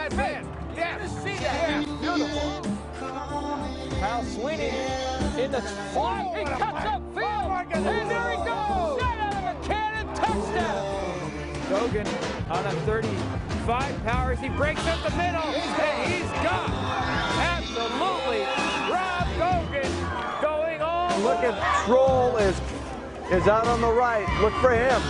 that man. Yeah, see that? Yeah, beautiful. Kyle Sweeney in the slot. He cuts upfield. And there he goes. Right out of a cannon. Touchdown. Gogan on a 35 powers. He breaks up the middle. And he's got absolutely Rob Gogan going all. Look at Troll is out on the right. Look for him.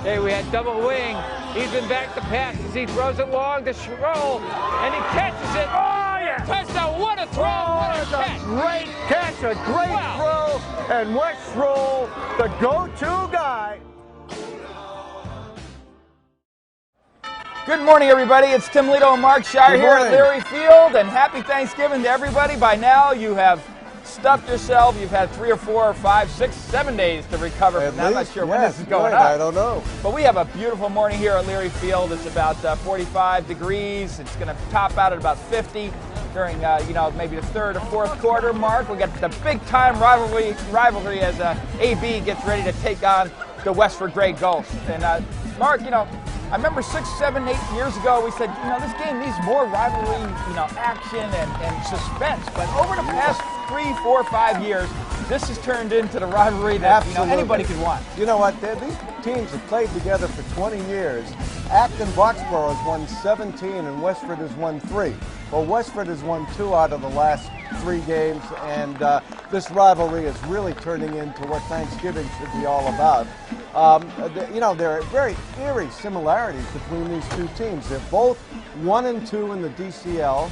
Hey, we had double wing. He's been back to pass as he throws it long to Schroll, and he catches it. Oh, yeah! Touchdown! What a throw! What a catch! Great catch, a great throw, and Wes Schroll, the go-to guy. Good morning, everybody. It's Tim Lito and Mark Shire here at Leary Field, and happy Thanksgiving to everybody. By now, you have stuffed yourself. You've had 3 or 4 or 5, 6, 7 days to recover from that. I'm not sure when this is going up. I don't know. But we have a beautiful morning here at Leary Field. It's about 45 degrees. It's going to top out at about 50 during, maybe the third or fourth quarter. Mark, we got the big-time rivalry as AB gets ready to take on the Westford Grey Gulls. And Mark, I remember 6, 7, 8 years ago, we said, this game needs more rivalry, action and suspense. But over the past 3, 4, 5 years, this has turned into the rivalry that anybody could want. You know what? These teams have played together for 20 years. Acton Boxborough has won 17 and Westford has won 3. Well, Westford has won 2 out of the last 3 games, and this rivalry is really turning into what Thanksgiving should be all about. There are very eerie similarities between these two teams. They're both 1 and 2 in the DCL.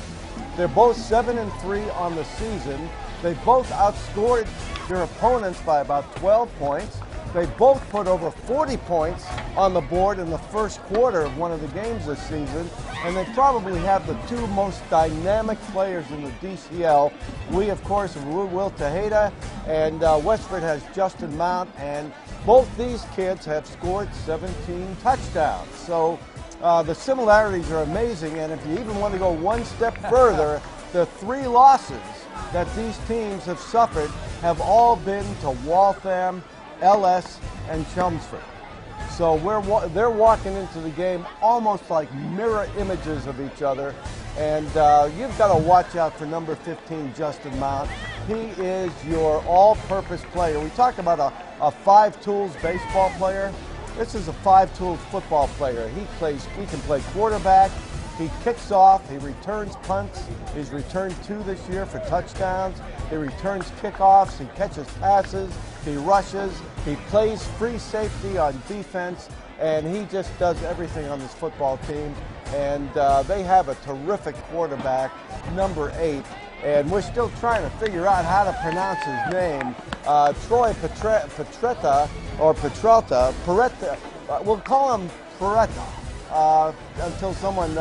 They're both 7 and 3 on the season. They both outscored their opponents by about 12 points. They both put over 40 points on the board in the first quarter of one of the games this season, and they probably have the 2 most dynamic players in the DCL. We, of course, have Will Tejeda, and Westford has Justin Mount, and both these kids have scored 17 touchdowns. So the similarities are amazing, and if you even want to go one step further, the 3 losses that these teams have suffered have all been to Waltham, LS, and Chelmsford. So they're walking into the game almost like mirror images of each other, and you've got to watch out for number 15, Justin Mount. He is your all-purpose player. We talked about a 5-tools baseball player. This is a 5-tools football player. He can play quarterback. He kicks off, he returns punts. He's returned 2 this year for touchdowns. He returns kickoffs, he catches passes, he rushes, he plays free safety on defense, and he just does everything on this football team. And they have a terrific quarterback, number 8, and we're still trying to figure out how to pronounce his name. Troy Petretta, we'll call him Peretta. Until someone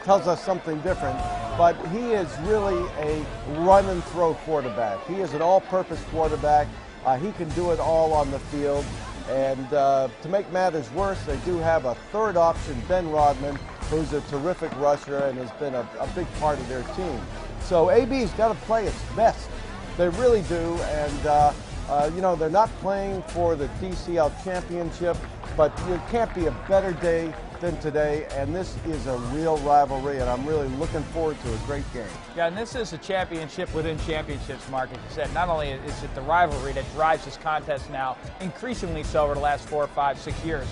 tells us something different. But he is really a run and throw quarterback. He is an all-purpose quarterback. He can do it all on the field. And to make matters worse, they do have a 3rd option, Ben Rodman, who's a terrific rusher and has been a big part of their team. So AB's got to play its best. They really do. And they're not playing for the DCL championship, but it can't be a better day than today, and this is a real rivalry, and I'm really looking forward to a great game. Yeah, and this is a championship within championships, Mark. As you said, not only is it the rivalry that drives this contest now, increasingly so over the last 4, 5, 6 years,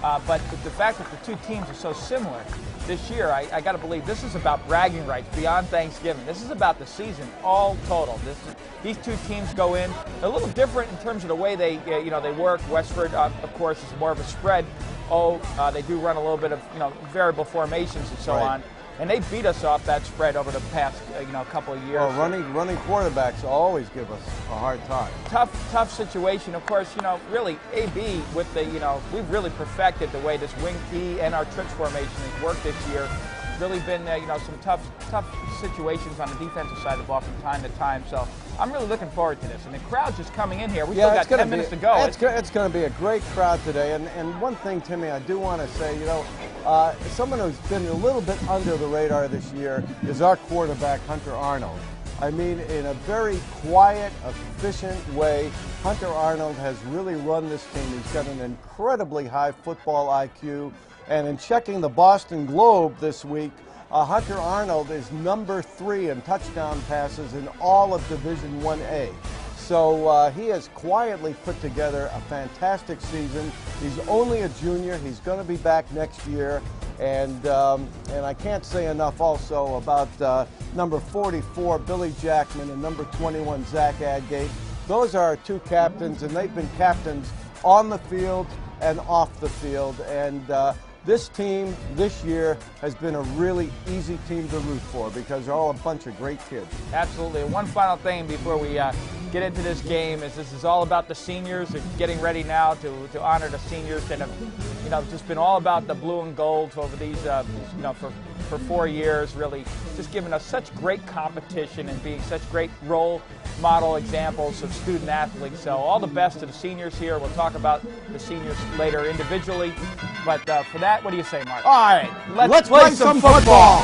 but the fact that the 2 teams are so similar this year, I got to believe this is about bragging rights beyond Thanksgiving. This is about the season all total. These 2 teams go in a little different in terms of the way they work. Westford, of course, is more of a spread. They do run a little bit of variable formations and so on. And they beat us off that spread over the past couple of years. Well, running quarterbacks always give us a hard time. Tough situation. Of course, really AB with the we've really perfected the way this wing T and our trips formation has worked this year. Really been some tough situations on the defensive side of the ball from time to time. So I'm really looking forward to this. And the crowd's just coming in here. We still got 10 minutes to go. It's going to be a great crowd today. And one thing, Timmy, I do want to say, someone who's been a little bit under the radar this year is our quarterback, Hunter Arnold. I mean, in a very quiet, efficient way, Hunter Arnold has really run this team. He's got an incredibly high football IQ. And in checking the Boston Globe this week, Hunter Arnold is number 3 in touchdown passes in all of Division 1A. So he has quietly put together a fantastic season. He's only a junior. He's going to be back next year. And I can't say enough also about number 44, Billy Jackman, and number 21, Zach Adgate. Those are our 2 captains, and they've been captains on the field and off the field. And this team this year has been a really easy team to root for because they're all a bunch of great kids. Absolutely. One final thing before we get into this game is this is all about the seniors. They're getting ready now to honor the seniors that have, just been all about the blue and gold over these, for 4 years, really just giving us such great competition and being such great role model examples of student athletes. So all the best to the seniors here. We'll talk about the seniors later individually. But for that, what do you say, Mark? All right, let's play some football.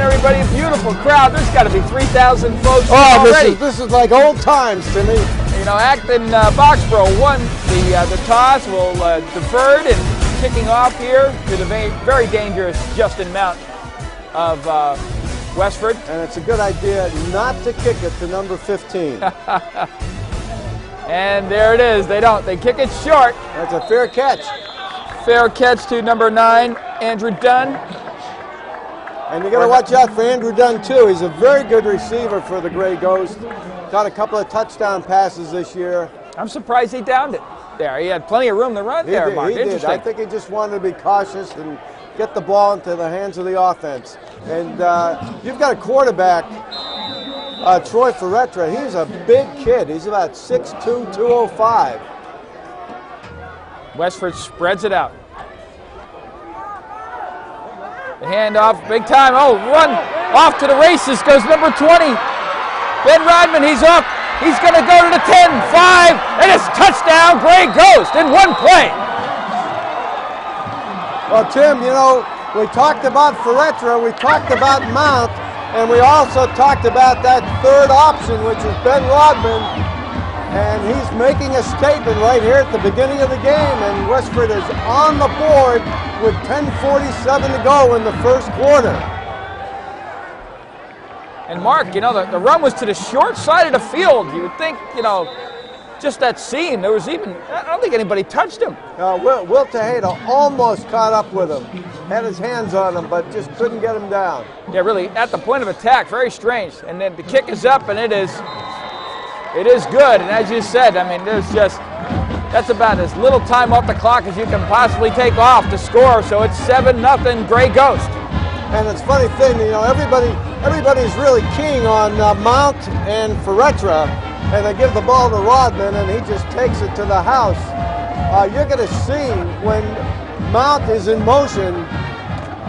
Everybody, a beautiful crowd. There's got to be 3,000 folks Oh, already. this is like old times to me. Acton Boxborough won the toss. Will deferred and kicking off here to the very dangerous Justin Mount of Westford. And it's a good idea not to kick it to number 15. And there it is. They don't. They kick it short. That's a fair catch. Fair catch to number 9, Andrew Dunn. And you got to watch out for Andrew Dunn, too. He's a very good receiver for the Gray Ghost. Got a couple of touchdown passes this year. I'm surprised he downed it there. He had plenty of room to run there, Mark. He did. I think he just wanted to be cautious and get the ball into the hands of the offense. And you've got a quarterback, Troy Ferretra. He's a big kid. He's about 6'2", 205. Westford spreads it out. The handoff, big time. Oh, run off to the races goes number 20. Ben Rodman, he's up. He's going to go to the 10, 5, and it's touchdown, Gray Ghost in one play. Well, Tim, we talked about Ferretra, we talked about Mount, and we also talked about that third option, which is Ben Rodman. And he's making a statement right here at the beginning of the game, and Westford is on the board with 10:47 to go in the first quarter. And Mark, the run was to the short side of the field. You would think, just that seam, there was even, I don't think anybody touched him. Will Tejada almost caught up with him, had his hands on him, but just couldn't get him down. Yeah, really, at the point of attack, very strange. And then the kick is up, and it is It is good, and as you said, I mean, that's about as little time off the clock as you can possibly take off to score, so it's 7-0 Gray Ghost. And it's a funny thing, you know, everybody's really keen on Mount and Ferretra, and they give the ball to Rodman, and he just takes it to the house. You're going to see when Mount is in motion,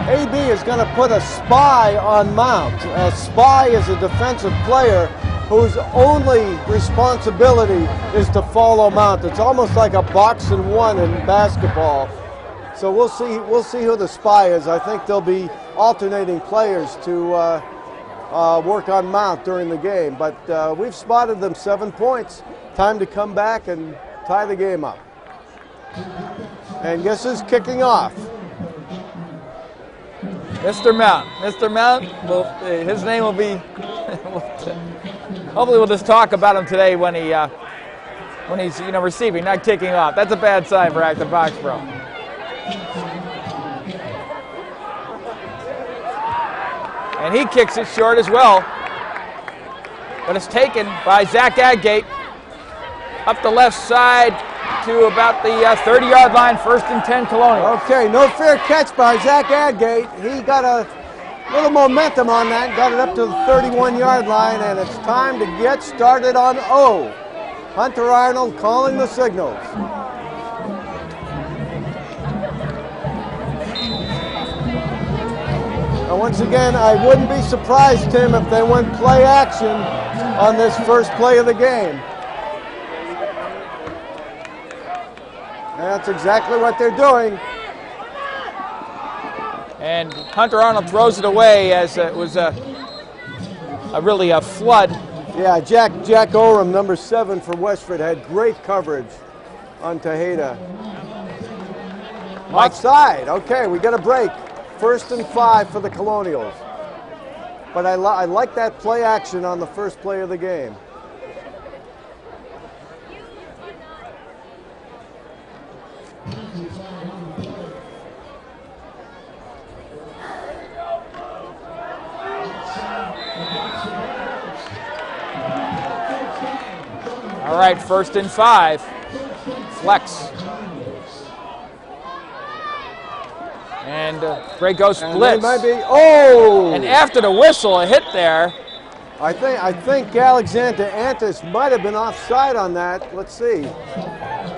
AB is going to put a spy on Mount. A spy is a defensive player whose only responsibility is to follow Mount. It's almost like a box and one in basketball. So we'll see who the spy is. I think there'll be alternating players to work on Mount during the game. But we've spotted them 7 points. Time to come back and tie the game up. And guess who's kicking off? Mr. Mount. Mr. Mount, his name will be, hopefully we'll just talk about him today when he's receiving, not kicking off. That's a bad sign for Acton Boxborough. And he kicks it short as well. But it's taken by Zach Adgate up the left side to about the 30-yard line, 1st and 10 Colonials. Okay, no fair catch by Zach Adgate. He got a little momentum on that, got it up to the 31-yard line, and it's time to get started on O. Hunter Arnold calling the signals. And once again, I wouldn't be surprised, Tim, if they went play action on this first play of the game. And that's exactly what they're doing. And Hunter Arnold throws it away as it was really a flood. Yeah, Jack Oram, number 7 for Westford, had great coverage on Tejeda. Offside. Okay, we got a break. 1st and 5 for the Colonials. But I like that play action on the first play of the game. All right, 1st and 5. Flex. And Gray Ghost blitz. Might be, oh! And after the whistle, a hit there. I think Alexander Antis might have been offside on that. Let's see.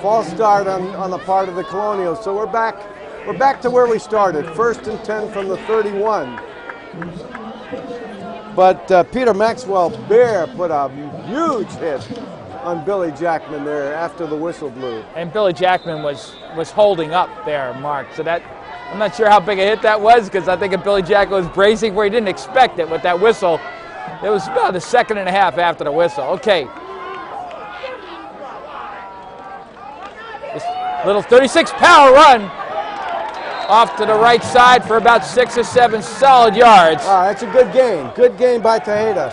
False start on the part of the Colonials. So we're back to where we started. 1st and 10 from the 31. But Peter Maxwell Bear put a huge hit on Billy Jackman there after the whistle blew. And Billy Jackman was holding up there, Mark. So that, I'm not sure how big a hit that was, because I think if Billy Jackman was bracing where he didn't expect it with that whistle. It was about a 2.5 seconds after the whistle. Okay. This little 36 power run off to the right side for about 6 or 7 solid yards. That's a good gain. Good gain by Tejeda.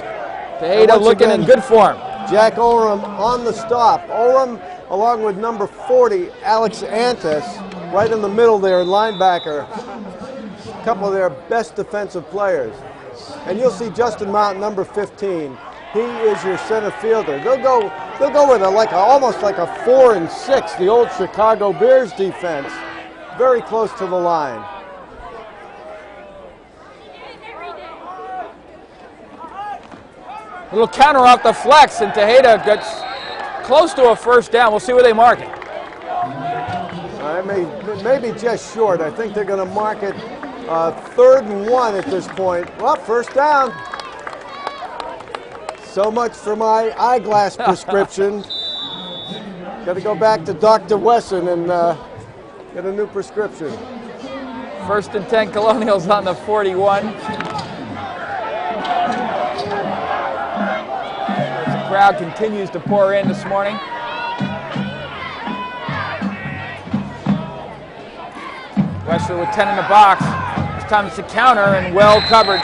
Tejeda looking in good form. Jack Oram on the stop. Oram along with number 40, Alex Antis, right in the middle there, linebacker. A couple of their best defensive players. And you'll see Justin Mount, number 15. He is your center fielder. They'll go with almost like a 4 and 6, the old Chicago Bears defense, very close to the line. A little counter off the flex, and Tejeda gets close to a 1st down. We'll see where they mark it. Maybe just short. I think they're going to mark it 3rd and 1 at this point. Well, 1st down. So much for my eyeglass prescription. Got to go back to Dr. Wesson and get a new prescription. 1st and 10 Colonials on the 41. The crowd continues to pour in this morning. Westford with 10 in the box. This time it's a counter and well covered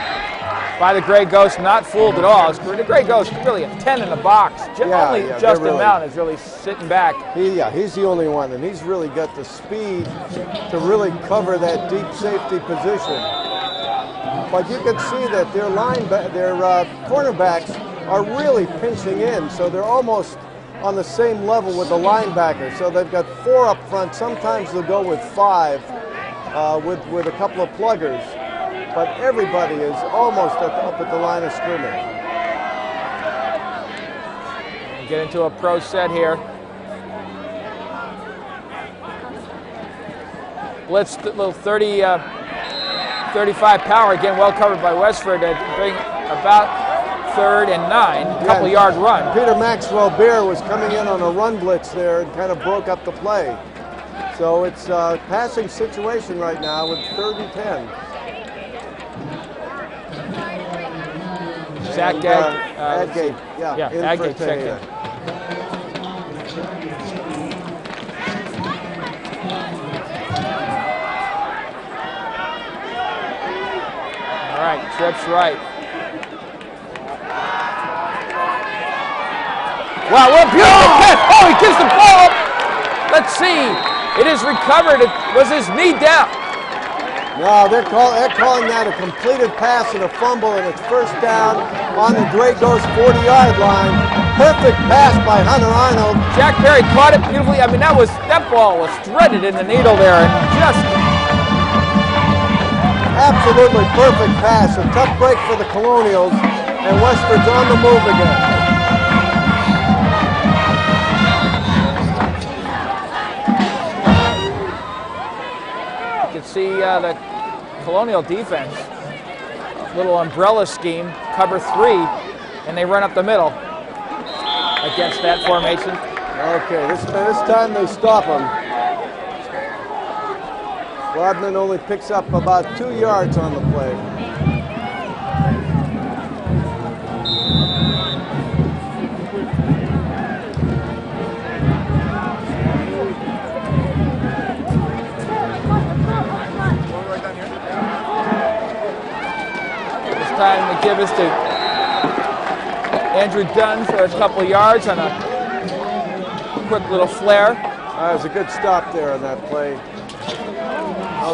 by the Gray Ghost. Not fooled at all. The Gray Ghost really a 10 in the box. Only Justin Mount is really sitting back. He's the only one, and he's really got the speed to really cover that deep safety position. But you can see that their cornerbacks are really pinching in, so they're almost on the same level with the linebacker. So they've got 4 up front. Sometimes they'll go with 5 with a couple of pluggers, but everybody is almost up at the line of scrimmage. Get into a pro set here. Blitz, little 35 power, again well covered by Westford, bring about 3rd and 9, couple yard run. Peter Maxwell Beer was coming in on a run blitz there and kind of broke up the play. So it's a passing situation right now with 3rd and 10. Zach Adgate, Adgate checked in. All right, trips right. Wow, what a beautiful catch! Oh, he gets the ball up. Let's see. It is recovered. Was his knee down? No, they're calling that a completed pass and a fumble, and it's 1st down on the Grey Ghost 40-yard line. Perfect pass by Hunter Arnold. Jack Perry caught it beautifully. I mean, that ball was threaded in the needle there, and just absolutely perfect pass. A tough break for the Colonials, and Westford's on the move again. See the Colonial defense, little umbrella scheme, cover 3, and they run up the middle against that formation. Okay, this time they stop them. Rodman only picks up about 2 yards on the play. Time to give us to Andrew Dunn for a couple of yards on a quick little flare. That was a good stop there on that play.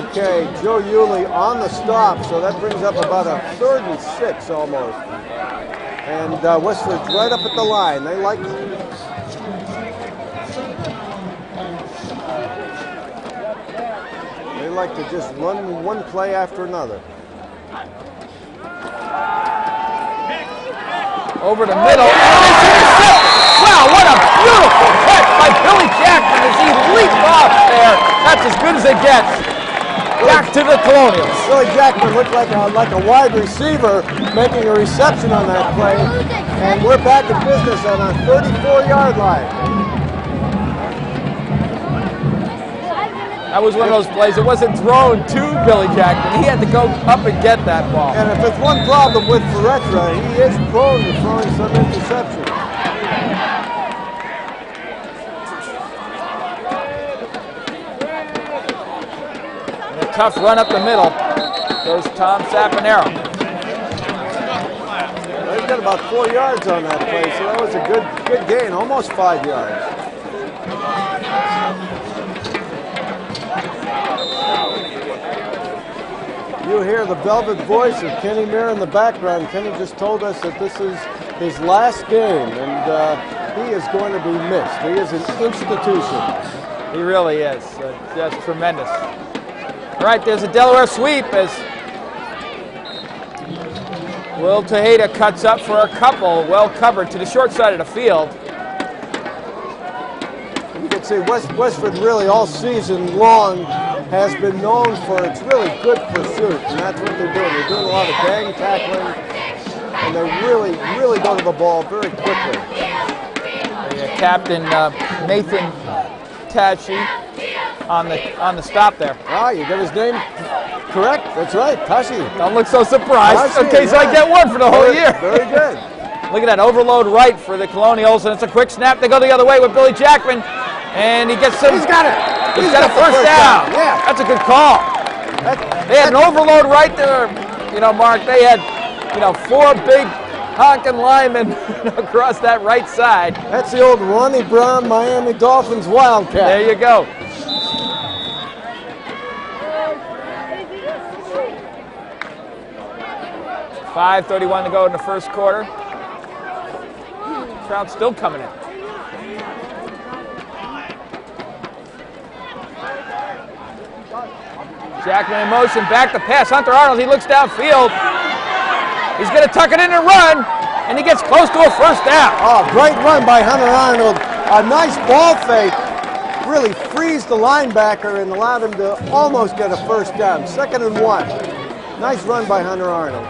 Okay, Joe Yulee on the stop, so that brings up about a 3rd and 6 almost. And Westford's right up at the line. They like to just run one play after another. Over the middle, and it's intercepted! Wow, what a beautiful catch by Billy Jackman as he leaped off there. That's as good as it gets. Back to the Colonials. Billy Jackman looked like a wide receiver making a reception on that play, and we're back in business on our 34-yard line. That was one of those plays. It wasn't thrown to Billy Jackman. He had to go up and get that ball. And if there's one problem with Ferretra, he is prone to throwing some interceptions. And a tough run up the middle. Goes Tom Saponaro. Well, he got about 4 yards on that play, so that was a good gain, almost 5 yards. You hear the velvet voice of Kenny Muir in the background. Kenny just told us that this is his last game, and he is going to be missed. He is an institution. He really is. Just tremendous. All right, there's a Delaware sweep as Will Tejeda cuts up for a couple, well covered to the short side of the field. You can see Westford really all season long has been known for its really good pursuit, and that's what they're doing. They're doing a lot of gang tackling, and they really go to the ball very quickly. Captain Nathan Tachi on the stop there. Ah, you got his name correct. That's right, Tachi. Don't look so surprised. Tashi, Okay, so I get one for the whole year. Very good. Look at that overload right for the Colonials, and it's a quick snap. They go the other way with Billy Jackman, and he gets some. He's got it. He's got a first down. Yeah, that's a good call. They had an overload right there. You know, Mark, they had 4 big honking linemen across that right side. That's the old Ronnie Brown Miami Dolphins Wildcat. There you go. $5:31 to go in the first quarter. crowd still coming in. Jackman in motion, back to pass. Hunter Arnold, he looks downfield. He's going to tuck it in and run, and he gets close to a first down. Oh, great run by Hunter Arnold. A nice ball fake. Really frees the linebacker and allowed him to almost get a first down. 2nd and 1. Nice run by Hunter Arnold.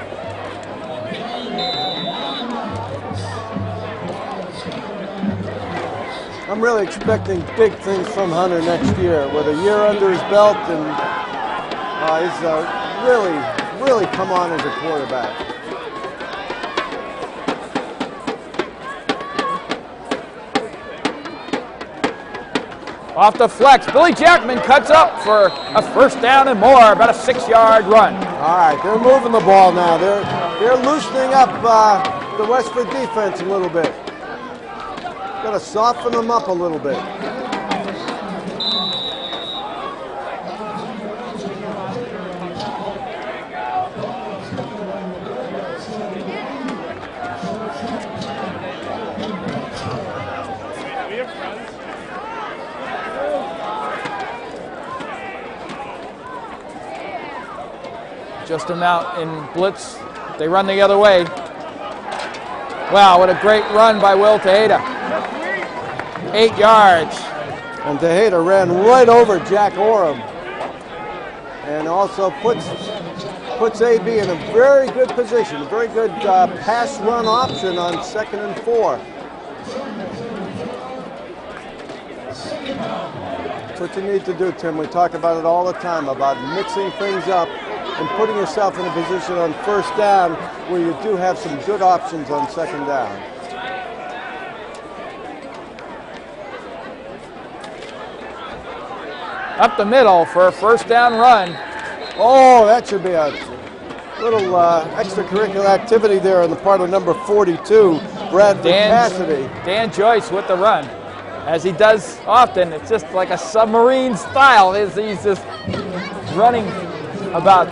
I'm really expecting big things from Hunter next year. With a year under his belt, and he's really come on as a quarterback. Off the flex, Billy Jackman cuts up for a first down and more, about a 6-yard run. All right, they're moving the ball now. They're loosening up the Westford defense a little bit. Got to soften them up a little bit. Just him out in blitz. They run the other way. Wow, what a great run by Will Tejeda. 8 yards. And Tejeda ran right over Jack Oram. And also puts AB in a very good position. A very good pass run option on 2nd and 4. That's what you need to do, Tim. We talk about it all the time, about mixing things up and putting yourself in a position on first down where you do have some good options on 2nd down. Up the middle for a first down run. Oh, that should be a little extracurricular activity there on the part of number 42, Bradford Cassidy. Dan Joyce with the run. As he does often, it's just like a submarine style. He's just running about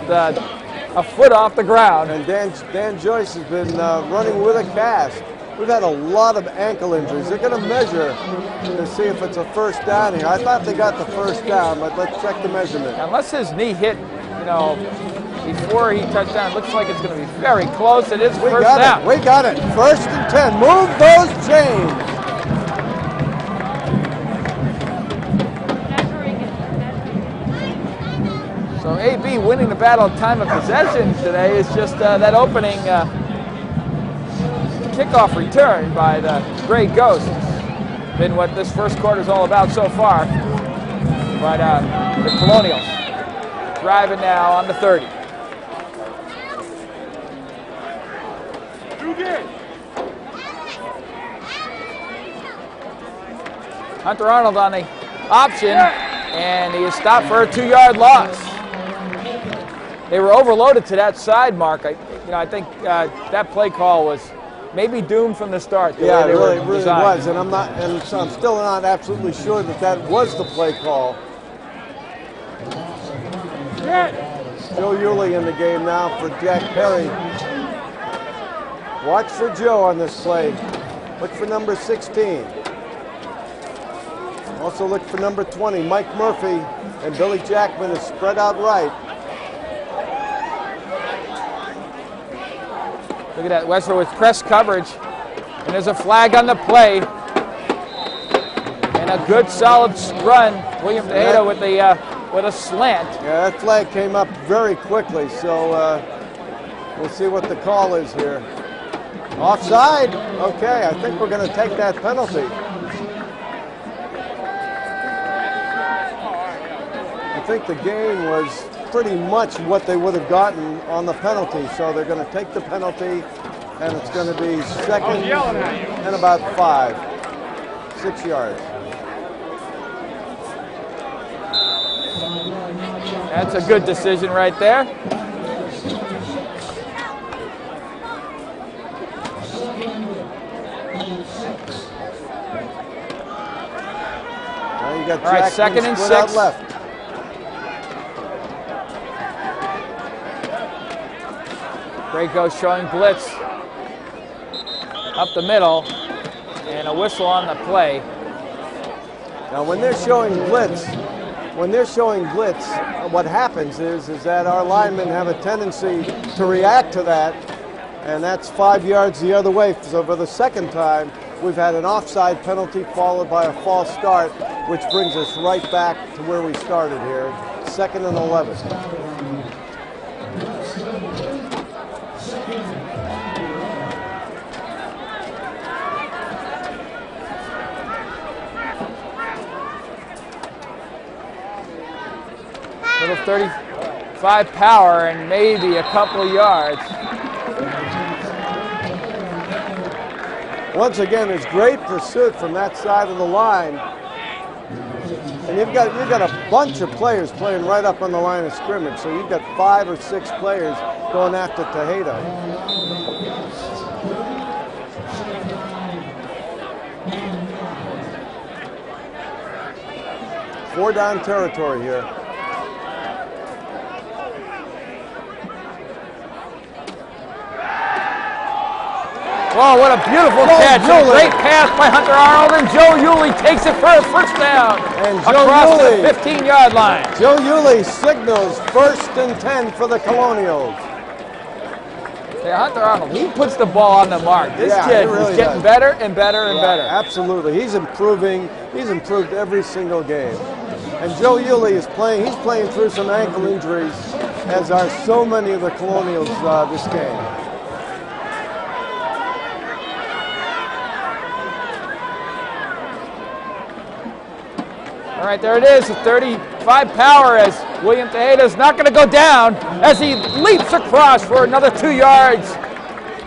a foot off the ground. And Dan Joyce has been running with a cast. We've had a lot of ankle injuries. They're going to measure to see if it's a first down here. I thought they got the first down, but let's check the measurement. Unless his knee hit, before he touched down, it looks like it's going to be very close. It is first down. We got it. 1st and 10. Move those chains. So AB winning the battle of time of possession today is just that opening kickoff return by the Gray Ghost. Been what this first quarter is all about so far. But the Colonials driving now on the 30. Hunter Arnold on the option, and he is stopped for a 2-yard loss. They were overloaded to that side, Mark. I think that play call was maybe doomed from the start. Yeah, it really was, and so I'm still not absolutely sure that was the play call. Joe Yulee in the game now for Jack Perry. Watch for Joe on this play. Look for number 16. Also look for number 20, Mike Murphy, and Billy Jackman is spread out right. Look at that, Westford with press coverage, and there's a flag on the play, and a good solid run. William Tejeda with a slant. Yeah, that flag came up very quickly, so we'll see what the call is here. Offside? Okay, I think we're going to take that penalty. I think the gain was pretty much what they would have gotten on the penalty, so they're going to take the penalty, and it's going to be 2nd and about 5, 6 yards. That's a good decision right there. Now you got all right, 2nd and 6. Left. Great Ghost showing blitz up the middle. And a whistle on the play. Now, when they're showing blitz, what happens is that our linemen have a tendency to react to that, and that's 5 yards the other way. So for the second time, we've had an offside penalty followed by a false start, which brings us right back to where we started here, 2nd and 11. Little 35 power and maybe a couple yards. Once again, it's great pursuit from that side of the line. And you've got a bunch of players playing right up on the line of scrimmage. So you've got 5 or 6 players going after Tejeda. Four down territory here. Oh, what a beautiful catch. A great pass by Hunter Arnold, and Joe Yulee takes it for a first down across the 15-yard line. Joe Yulee signals 1st and 10 for the Colonials. Yeah, Hunter Arnold, he puts the ball on the mark. This kid is getting better and better and better. Absolutely. He's improving. He's improved every single game. And Joe Yulee is playing. He's playing through some ankle injuries, as are so many of the Colonials this game. All right, there it is, a 35 power as William Tejeda is not going to go down as he leaps across for another 2 yards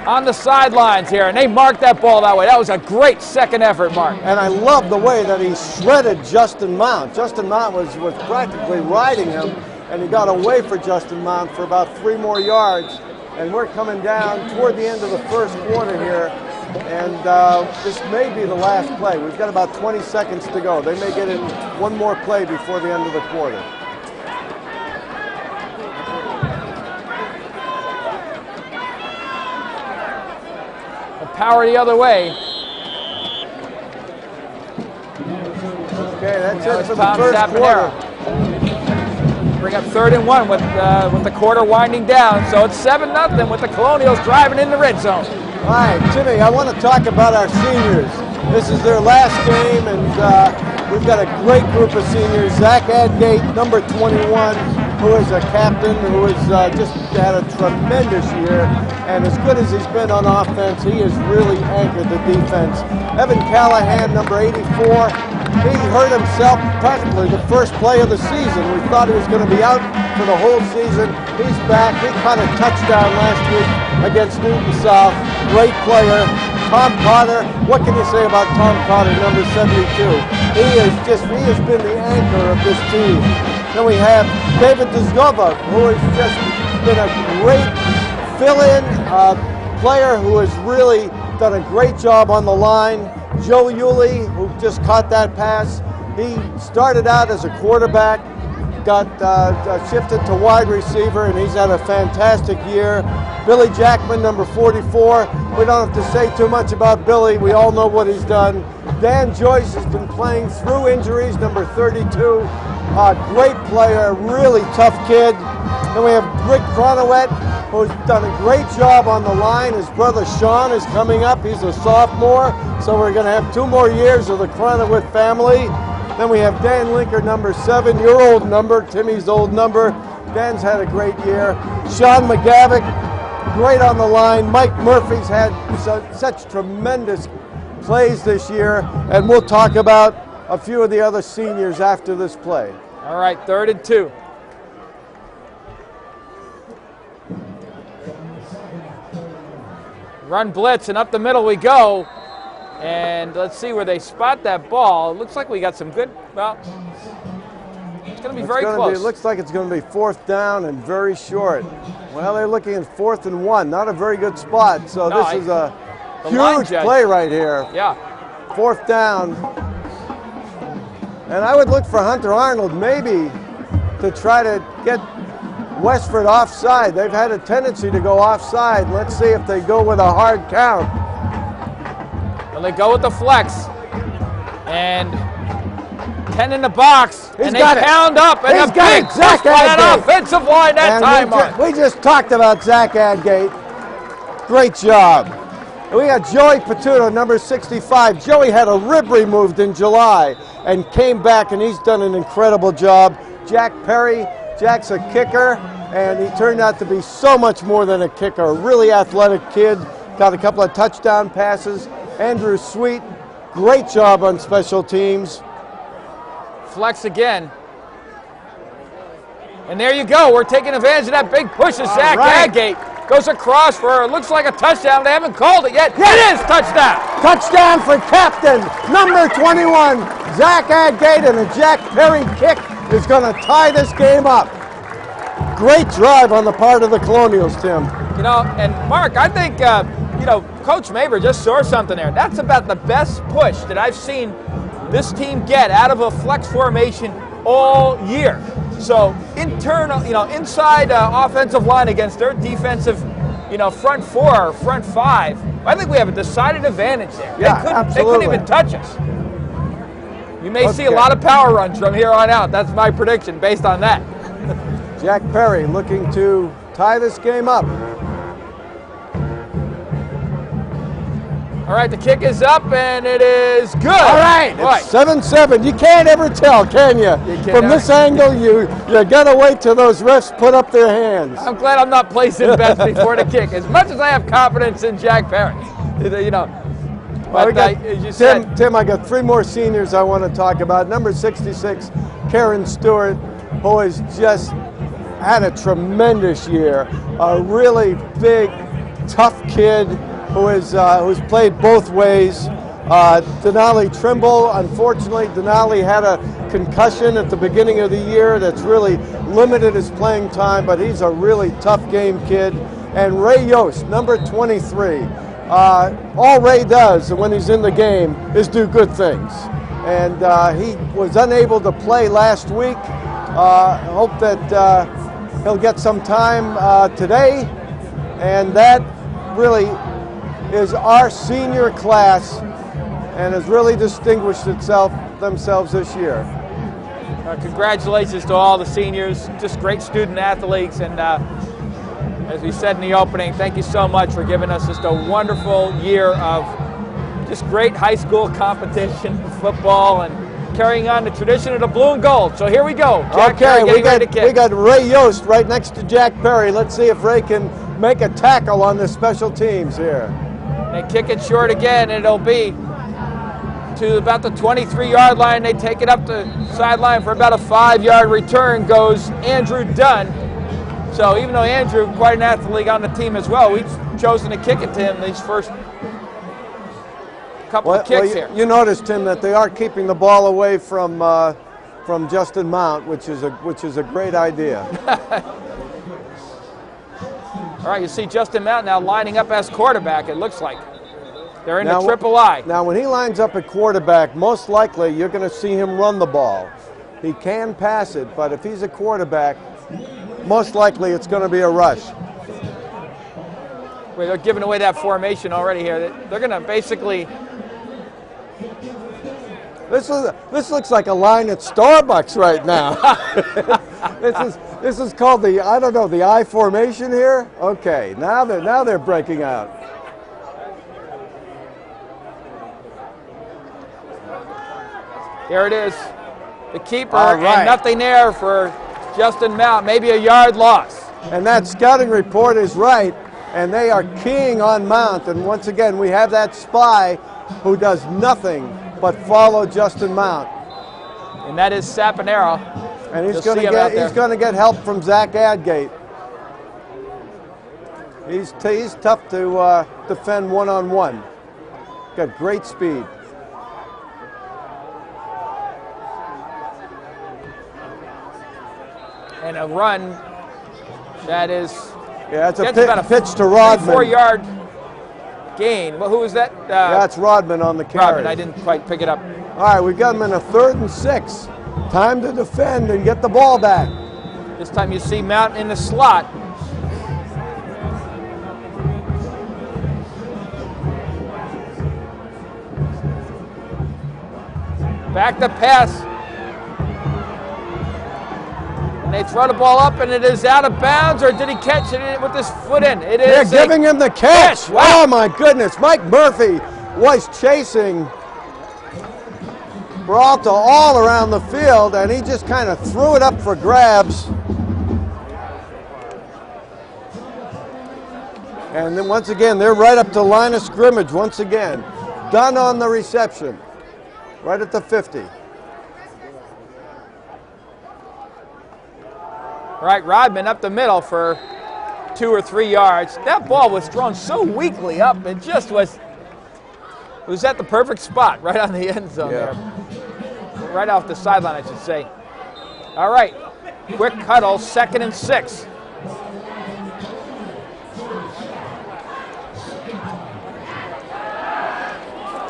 on the sidelines here, and they marked that ball that way. That was a great second effort, Mark. And I love the way that he shredded Justin Mount. Justin Mount was practically riding him, and he got away for Justin Mount for about 3 more yards. And we're coming down toward the end of the first quarter here. And this may be the last play. We've got about 20 seconds to go. They may get in one more play before the end of the quarter. The power the other way. Okay, that's it for the first quarter. Bring up 3rd and 1 with the quarter winding down. So it's 7-0 with the Colonials driving in the red zone. All right, Jimmy, I want to talk about our seniors. This is their last game, and we've got a great group of seniors. Zach Adgate, number 21, who is a captain, who has just had a tremendous year. And as good as he's been on offense, he has really anchored the defense. Evan Callahan, number 84, he hurt himself practically the first play of the season. We thought he was going to be out for the whole season. He's back. He caught a touchdown last week against Newton South. Great player. Tom Cotter, what can you say about Tom Cotter, number 72? He has been the anchor of this team. Then we have David Dzgova, who has just been a great fill-in player who has really done a great job on the line. Joe Yulee, who just caught that pass. He started out as a quarterback, got shifted to wide receiver, and he's had a fantastic year. Billy Jackman, number 44. We don't have to say too much about Billy. We all know what he's done. Dan Joyce has been playing through injuries, number 32. Great player, really tough kid. Then we have Rick Cronowet, who's done a great job on the line. His brother Sean is coming up. He's a sophomore, so we're going to have 2 more years of the Cronowet family. Then we have Dan Linker, number 7, your old number, Timmy's old number. Dan's had a great year. Sean McGavick, great on the line. Mike Murphy's had such tremendous plays this year, and we'll talk about a few of the other seniors after this play. All right, 3rd and 2. Run blitz, and up the middle we go. And let's see where they spot that ball. It looks like we got some good, well, it's going to be very close. It looks like it's going to be 4th down and very short. Well, they're looking at 4th and 1. Not a very good spot. So this is a huge play right here. Yeah. 4th down. And I would look for Hunter Arnold maybe to try to get Westford offside. They've had a tendency to go offside. Let's see if they go with a hard count. The Well, they go with the flex. And 10 in the box. And they pound up. And a big push by that offensive line that time, Mark. We just talked about Zach Adgate. Great job. And we got Joey Patuto, number 65. Joey had a rib removed in July and came back, and he's done an incredible job. Jack Perry, Jack's a kicker, and he turned out to be so much more than a kicker. A really athletic kid, got a couple of touchdown passes. Andrew Sweet, great job on special teams. Flex again. And there you go. We're taking advantage of that big push of Zach Adgate. Goes across for, looks like a touchdown. They haven't called it yet. It is touchdown. Touchdown for captain, number 21, Zach Adgate, and a Jack Perry kick is going to tie this game up. Great drive on the part of the Colonials, Tim. You know, and Mark, I think, you know, Coach Maber just saw something there. That's about the best push that I've seen this team get out of a flex formation all year. So internal, you know, inside offensive line against their defensive, you know, front four or front five, I think we have a decided advantage there. Yeah, they couldn't even touch us. You may see a lot of power runs from here on out. That's my prediction based on that. Jack Perry looking to tie this game up. All right, the kick is up, and it is good. All right, it's 7-7. You can't ever tell, can you? From this angle, you got to wait till those refs put up their hands. I'm glad I'm not placing bets before the kick. As much as I have confidence in Jack Perry, you know. But as you said, Tim, I got three more seniors I want to talk about. Number 66, Karen Stewart, who has just had a tremendous year. A really big, tough kid who's played both ways. Denali Trimble, unfortunately, Denali had a concussion at the beginning of the year that's really limited his playing time, but he's a really tough game kid. And Ray Yost, number 23. All Ray does when he's in the game is do good things. And he was unable to play last week. Hope that he'll get some time today. And that really is our senior class and has really distinguished themselves this year. Congratulations to all the seniors, just great student athletes, and as we said in the opening, thank you so much for giving us just a wonderful year of just great high school competition football and carrying on the tradition of the blue and gold. So here we go. Jack Perry getting ready to kick. We got Ray Yost right next to Jack Perry. Let's see if Ray can make a tackle on the special teams here. They kick it short again, and it'll be to about the 23-yard line. They take it up the sideline for about a 5-yard return goes Andrew Dunn. So even though Andrew, quite an athlete on the team as well, we've chosen to kick it to him these first couple of kicks here. You noticed, Tim, that they are keeping the ball away from Justin Mount, which is a great idea. All right, you see Justin Mount now lining up as quarterback, it looks like. They're in the triple I. Now, when he lines up at quarterback, most likely you're going to see him run the ball. He can pass it, but if he's a quarterback, most likely it's going to be a rush. Well, they're giving away that formation already here. They're going to basically... This looks like a line at Starbucks right now. This is called the, I don't know, the I formation here? Okay, now they're breaking out. There it is. The keeper, and nothing there for Justin Mount. Maybe a yard loss. And that scouting report is right, and they are keying on Mount. And once again, we have that spy who does nothing but follow Justin Mount. And that is Saponaro. And he's going to get help from Zach Adgate. He's tough to defend one-on-one. Got great speed. And a run that is... Yeah, it's a pitch to Rodman. 4-yard gain. Well, who was that? That's Rodman on the carry. Rodman, I didn't quite pick it up. All right, we got him in a 3rd and 6. Time to defend and get the ball back. This time you see Mount in the slot. Back to pass. And they throw the ball up, and it is out of bounds, or did he catch it with his foot in? It is. They're giving him the catch. Wow. Oh, my goodness. Mike Murphy was chasing Peralta all around the field, and he just kind of threw it up for grabs. And then once again, they're right up to line of scrimmage once again. Done on the reception, right at the 50. Right, Rodman up the middle for 2 or 3 yards. That ball was thrown so weakly up, it just was at the perfect spot, right on the end zone there. Right off the sideline, I should say. All right, quick huddle, 2nd and 6.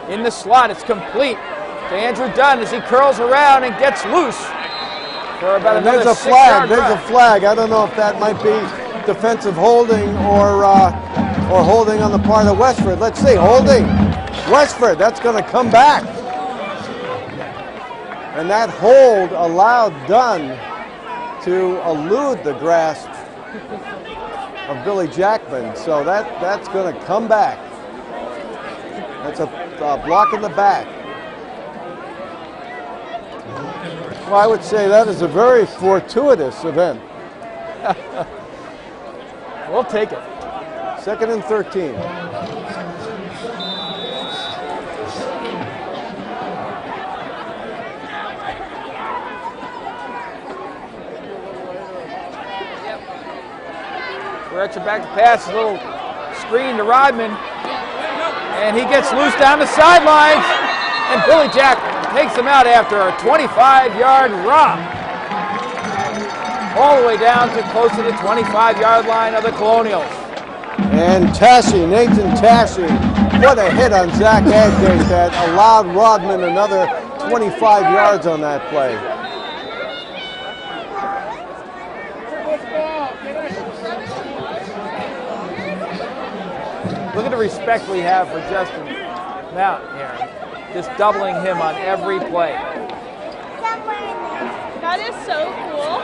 In the slot, it's complete to Andrew Dunn as he curls around and gets loose for about another 6 yard There's a flag. I don't know if that might be defensive holding or holding on the part of Westford. Let's see, holding. Westford, that's going to come back. And that hold allowed Dunn to elude the grasp of Billy Jackman. So that's going to come back. That's a block in the back. Well, I would say that is a very fortuitous event. We'll take it. 2nd and 13. Fletcher back to pass, a little screen to Rodman. And he gets loose down the sidelines. And Billy Jackman takes him out after a 25-yard romp. All the way down to close to the 25-yard line of the Colonials. And Nathan Tashy, what a hit on Zach Adgate that allowed Rodman another 25 yards on that play. Look at the respect we have for Justin Mountain here. Just doubling him on every play. That is so cool.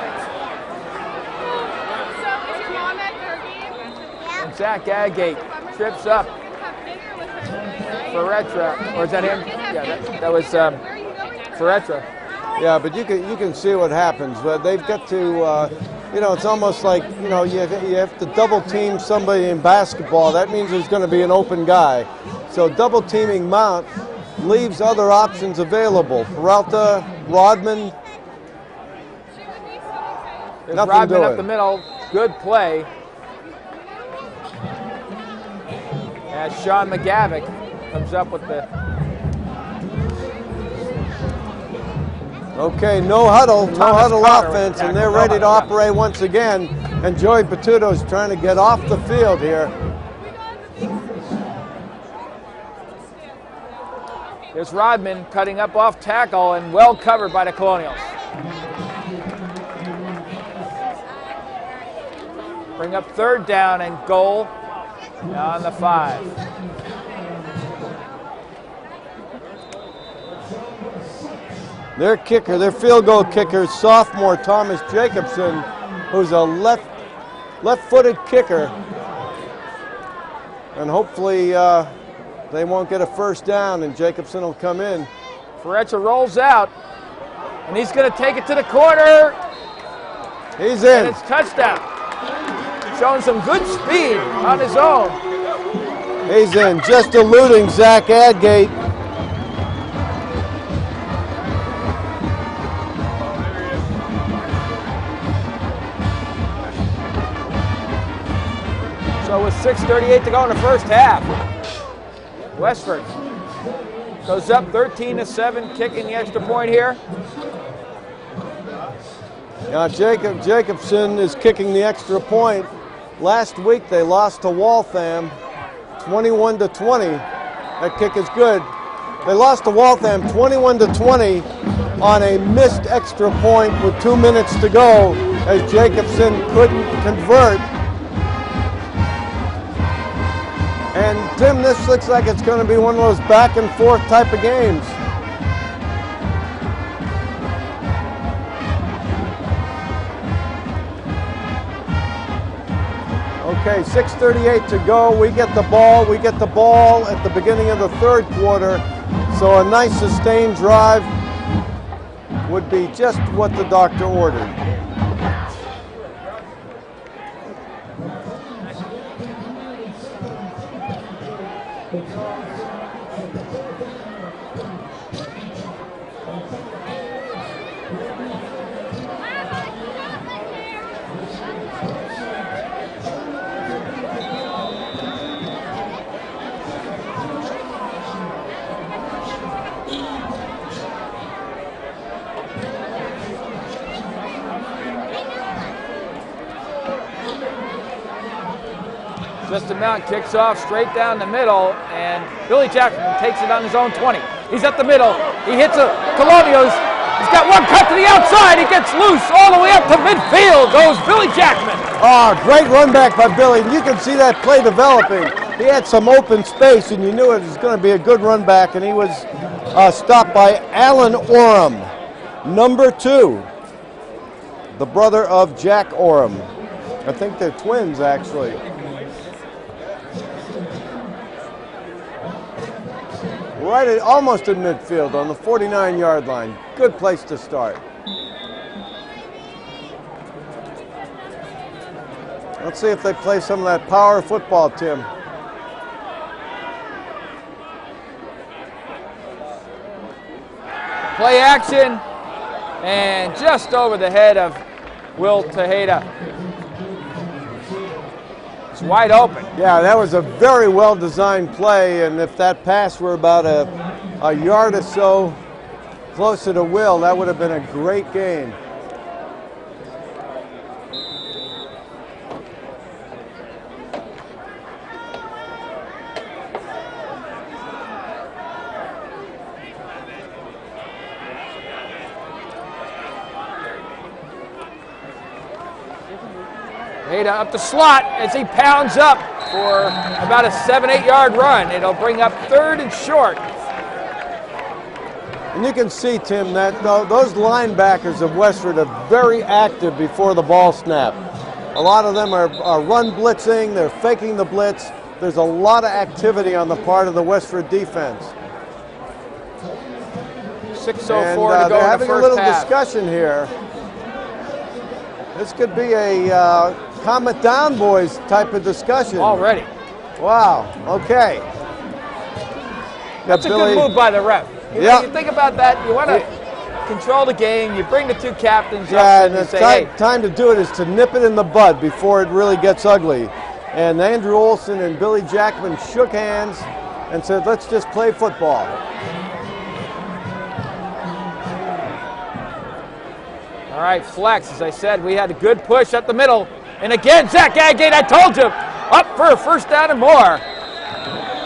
So is your mom at her game? Yeah. And Zach Agate trips up for Retra. Or is that him? Yeah, that was for Retra. Yeah, but you can see what happens. But they've got to, it's almost like, you have to double team somebody in basketball. That means there's going to be an open guy. So double teaming Mount leaves other options available. Peralta, Rodman. There's Rodman up the middle. Good play. As Sean McGavick comes up with the... Okay, no huddle offense, and they're ready to operate once again. And Joey Patuto's trying to get off the field here. There's Rodman cutting up off tackle and well covered by the Colonials. Bring up 3rd down and goal on the 5. Their field goal kicker is sophomore Thomas Jacobson, who's a left-footed kicker. And hopefully they won't get a 1st down and Jacobson will come in. Ferrecha rolls out, and he's going to take it to the corner. He's in. And it's touchdown. Showing some good speed on his own. He's in, just eluding Zach Adgate. So with 6:38 to go in the first half, Westford goes up 13-7, kicking the extra point here. Now Jacobson is kicking the extra point. Last week they lost to Waltham 21-20. That kick is good. They lost to Waltham 21-20 on a missed extra point with 2 minutes to go as Jacobson couldn't convert. And Tim, this looks like it's going to be one of those back and forth type of games. Okay, 6:38 to go. We get the ball. We get the ball at the beginning of the third quarter. So a nice sustained drive would be just what the doctor ordered. Justin Mount kicks off straight down the middle, and Billy Jackman takes it on his own 20. He's at the middle. He hits a Colonials. He's got one cut to the outside. He gets loose all the way up to midfield. Goes Billy Jackman. Oh, great run back by Billy. You can see that play developing. He had some open space, and you knew it was going to be a good run back, and he was stopped by Alan Oram, number 2, the brother of Jack Oram. I think they're twins, actually. Right at, almost in midfield on the 49-yard line. Good place to start. Let's see if they play some of that power football, Tim. Play action, and just over the head of Will Tejeda. It's wide open. Yeah, that was a very well-designed play, and if that pass were about a yard or so closer to Will, that would have been a great gain. Tejeda up the slot as he pounds up for about a 7-8 yard run. It'll bring up 3rd and short. And you can see, Tim, that those linebackers of Westford are very active before the ball snap. A lot of them are run blitzing, they're faking the blitz. There's a lot of activity on the part of the Westford defense. 6:04 to go they're in the having a first little half. discussion here. This could be a calm it down, boys type of discussion. Already. Wow, okay. That's a good move by the ref. You think about that, you want to control the game, you bring the two captains up and you say, time to do it is to nip it in the bud before it really gets ugly. And Andrew Olson and Billy Jackman shook hands and said, let's just play football. All right, flex, as I said, we had a good push up the middle. And again, Zach Agate, I told you, up for a first down and more.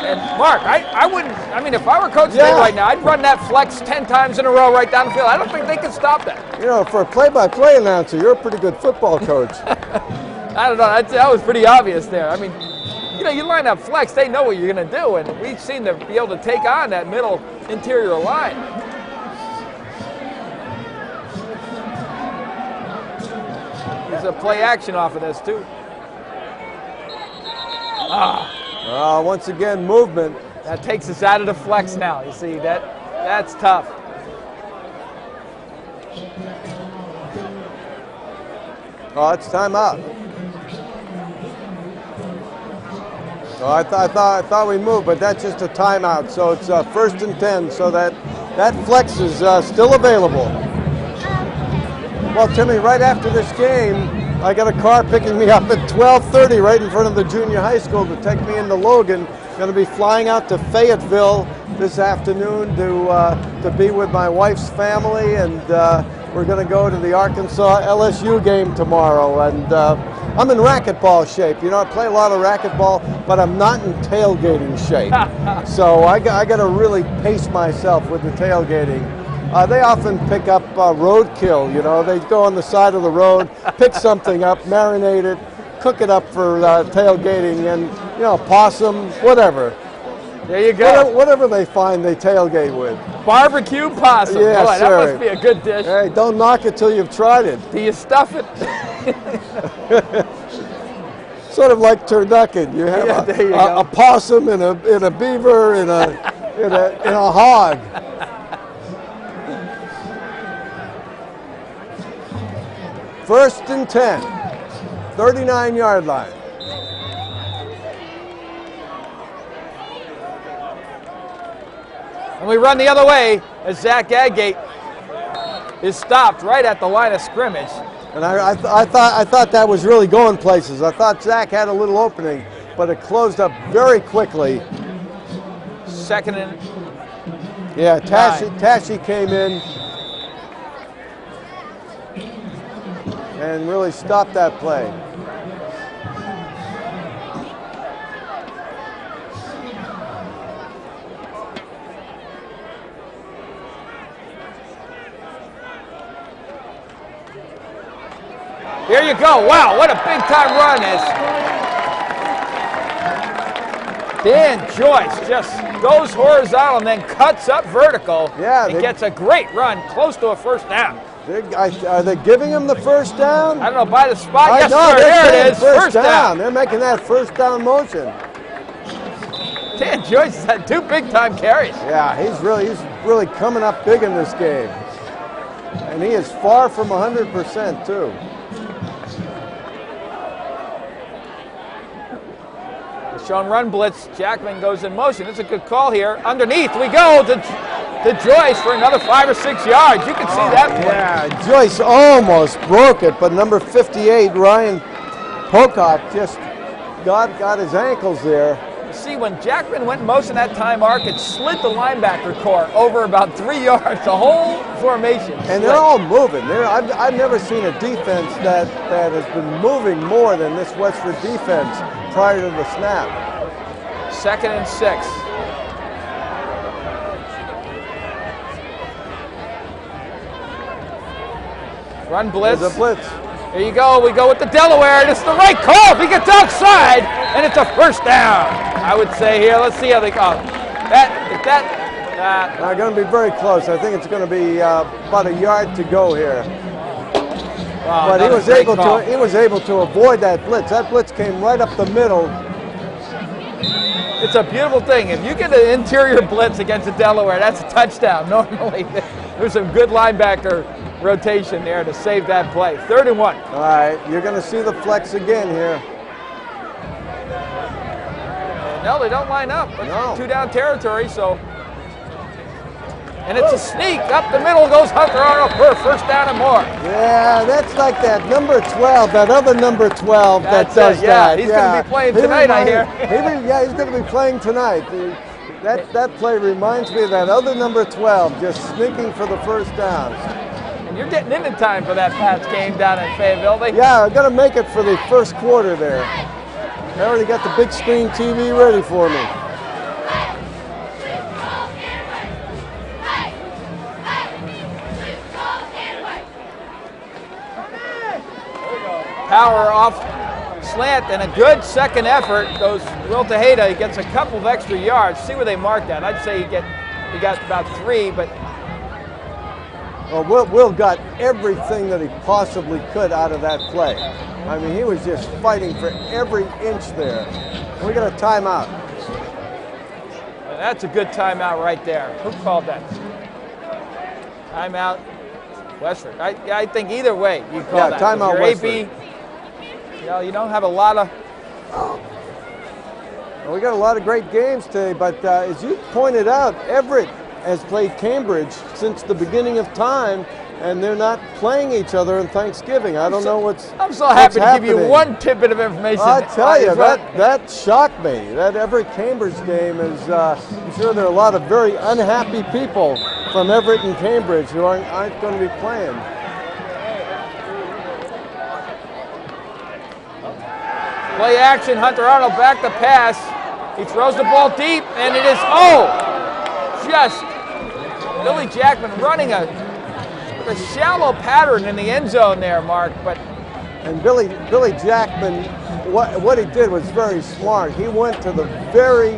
And Mark, I wouldn't, I mean, if I were Coach Day right now, I'd run that flex 10 times in a row right down the field. I don't think they can stop that. You know, for a play-by-play announcer, you're a pretty good football coach. I don't know, that was pretty obvious there. I mean, you know, you line up flex, they know what you're going to do, and we seem to be able to take on that middle interior line. There's a play action off of this, too. Once again, movement. That takes us out of the flex now. You see, that's tough. Oh, it's timeout. Oh, I thought we moved, but that's just a timeout. So it's 1st and 10. So that flex is still available. Well, Timmy, right after this game, I got a car picking me up at 12:30 right in front of the junior high school to take me into Logan. Going to be flying out to Fayetteville this afternoon to be with my wife's family, and we're going to go to the Arkansas LSU game tomorrow. And I'm in racquetball shape. You know, I play a lot of racquetball, but I'm not in tailgating shape. So I got to really pace myself with the tailgating. They often pick up roadkill, you know. They go on the side of the road, pick something up, marinate it, cook it up for tailgating, and, you know, possum, whatever. There you go. Whatever they find, they tailgate with. Barbecue possum. Yes, boy, that must be a good dish. Hey, don't knock it till you've tried it. Do you stuff it? sort of like turducken. You have there you go. a possum and a beaver and a hog. First and 10, 39-yard line. And we run the other way as Zach Agate is stopped right at the line of scrimmage. And I thought that was really going places. I thought Zach had a little opening, but it closed up very quickly. Second and Yeah, Tashi came in and really stopped that play. Here you go. Wow, what a big-time run is. Dan Joyce just goes horizontal and then cuts up vertical. Yeah, and gets a great run close to a first down. Are they giving him the first down? I don't know, by the spot. Yes, No, sir, there it is. First down. They're making that first down motion. Dan Joyce has had 2 big-time carries. Yeah, he's really coming up big in this game. And he is far from 100% too. Shown run blitz. Jackman goes in motion. It's a good call here. Underneath we go to Joyce for another 5 or 6 yards. You can see that play. Yeah, Joyce almost broke it, but number 58, Ryan Pocock, just got his ankles there. You see, when Jackman went in motion that time arc, it slid the linebacker core over about 3 yards. The whole formation. And they're all moving. I've never seen a defense that has been moving more than this Westford defense prior to the snap. Second and 6. Run blitz. There's a blitz. There you go. We go with the Delaware, and it's the right call. He gets outside, and it's a first down. I would say here. Let's see how they go. They're going to be very close. I think it's going to be about a yard to go here. But he was able to avoid that blitz. That blitz came right up the middle. It's a beautiful thing. If you get an interior blitz against the Delaware, that's a touchdown. Normally, there's some good linebacker rotation there to save that play. 3rd and 1. All right, you're going to see the flex again here. No, they don't line up. It's No. 2 down territory, so. And it's a sneak. Up the middle goes Hunter Arnold for a first down and more. Yeah, that's like that number 12, that other number 12 That's that does it, yeah. that. He's going to be playing tonight, I hear. Yeah, he's going to be playing tonight. That play reminds me of that other number 12 just sneaking for the first down. And you're getting into time for that Pats game down in Fayetteville. Yeah, I've got to make it for the first quarter there. I already got the big screen TV ready for me. Power off slant and a good second effort goes Will Tejeda. He gets a couple of extra yards. See where they marked that. I'd say he got about 3, but Well, Will got everything that he possibly could out of that play. I mean, he was just fighting for every inch there. And we got a timeout. that's a good timeout right there. Who called that? Timeout, Westford. I think either way you call that. Timeout Westford. Westford. You don't have a lot of. Well, we got a lot of great games today, but as you pointed out, Everett has played Cambridge since the beginning of time, and they're not playing each other on Thanksgiving. I don't know what's I'm so happy to happening. give you one tidbit of information. I tell you, that shocked me. That Everett-Cambridge game is, I'm sure there are a lot of very unhappy people from Everett and Cambridge who aren't going to be playing. Play action, Hunter Arnold back to pass. He throws the ball deep, and it is, just Billy Jackman running a shallow pattern in the end zone there, Mark. And Billy Jackman, what he did was very smart. He went to the very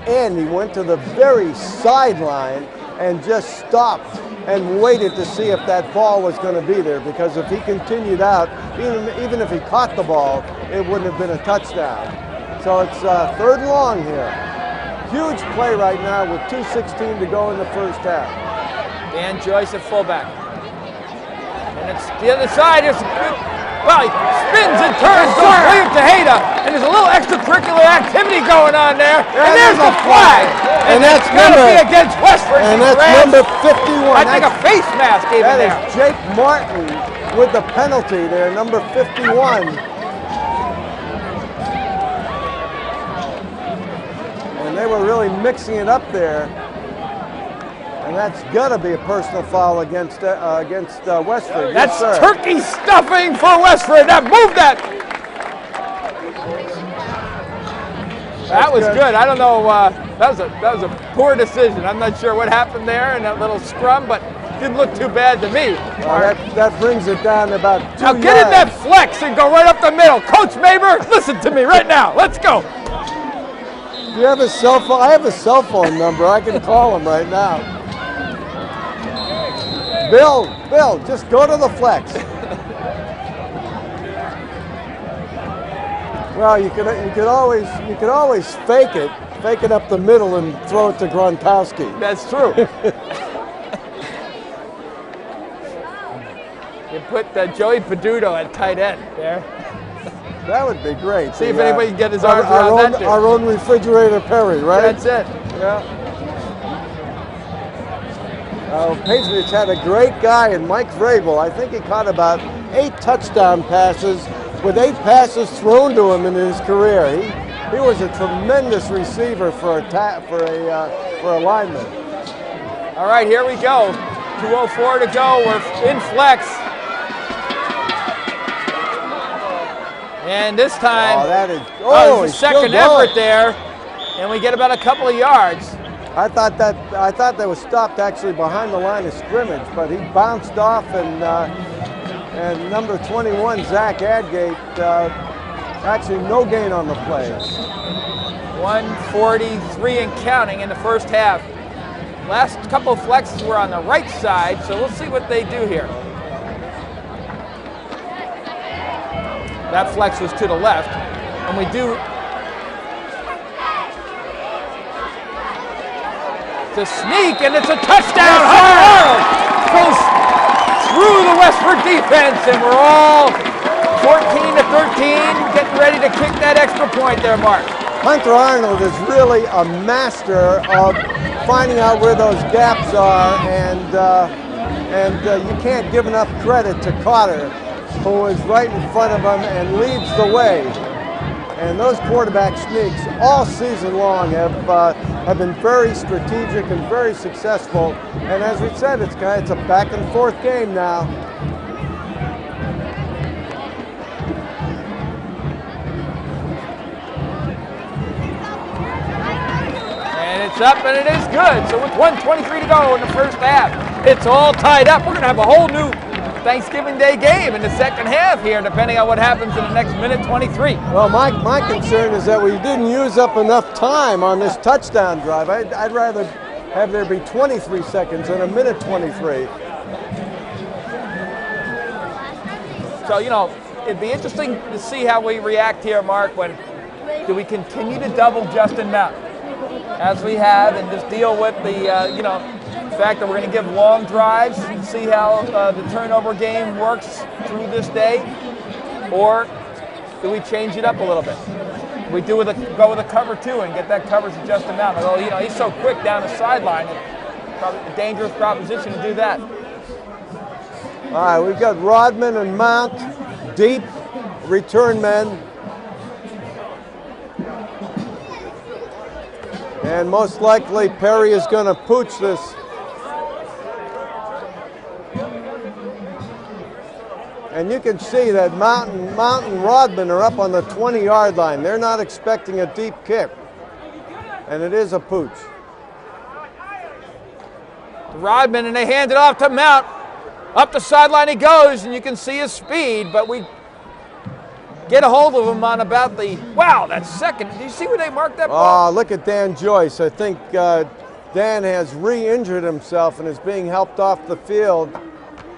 end. He went to the very sideline and just stopped and waited to see if that ball was going to be there, because if he continued out, even if he caught the ball, it wouldn't have been a touchdown. So it's 3rd and long here. Huge play right now with 2:16 to go in the first half. Dan Joyce at fullback. And it's the other side. Well, he spins and turns, goes William Tejeda, and there's a little extracurricular activity going on there. And there's a flag. And that's got to be against Westford. And that's number 51. I think a face mask even there. That is Jake Martin with the penalty there, number 51. And they were really mixing it up there. And that's got to be a personal foul against Westford. That's yes, turkey stuffing for Westford. That moved that. That was good. I don't know. That was a poor decision. I'm not sure what happened there in that little scrum, but didn't look too bad to me. That brings it down to about 2 now yards. get in that flex and go right up the middle. Coach Maber, listen to me right now. Let's go. Do you have a cell phone? I have a cell phone number. I can call him right now. Bill, just go to the flex. Well, you could always fake it up the middle and throw it to Gronkowski. That's true. You put Joey Peduto at tight end there. That would be great. See if anybody can get his arms around that. Our own refrigerator Perry, right? That's it. Yeah. Patriots had a great guy in Mike Vrabel. I think he caught about 8 touchdown passes with 8 passes thrown to him in his career. He was a tremendous receiver for a lineman. All right, here we go. 2:04 to go. We're in flex. And this time, he's a second effort there, and we get about a couple of yards. I thought that was stopped actually behind the line of scrimmage, but he bounced off, and number 21, Zach Adgate, actually no gain on the play. 1:43 and counting in the first half. Last couple of flexes were on the right side, so we'll see what they do here. That flex was to the left, and we do. To sneak, and it's a touchdown. Hunter goes through the Westford defense, and we're all 14-13, getting ready to kick that extra point there, Mark. Hunter Arnold is really a master of finding out where those gaps are, and you can't give enough credit to Cotter, who is right in front of him and leads the way. And those quarterback sneaks all season long have been very strategic and very successful. And as we said, it's a back and forth game now. And it's up, and it is good. So with 1:23 to go in the first half, it's all tied up. We're going to have a whole new Thanksgiving Day game in the second half here, depending on what happens in the next minute 23. Well, my concern is that we didn't use up enough time on this touchdown drive. I'd rather have there be 23 seconds than a minute 23. So, it'd be interesting to see how we react here, Mark, do we continue to double Justin Mountain, as we have, and just deal with the fact that we're going to give long drives and see how the turnover game works through this day, or do we change it up a little bit? We go with a cover 2 and get that coverage to Justin Mountain. Although he's so quick down the sideline, it's probably a dangerous proposition to do that. All right, we've got Rodman and Mount, deep return men. And most likely Perry is going to pooch this. And you can see that Mountain and Rodman are up on the 20-yard line. They're not expecting a deep kick. And it is a pooch. Rodman, and they hand it off to Mount. Up the sideline he goes, and you can see his speed, but we get a hold of him on about that second. Did you see where they marked that ball? Oh, look at Dan Joyce. I think Dan has re-injured himself and is being helped off the field.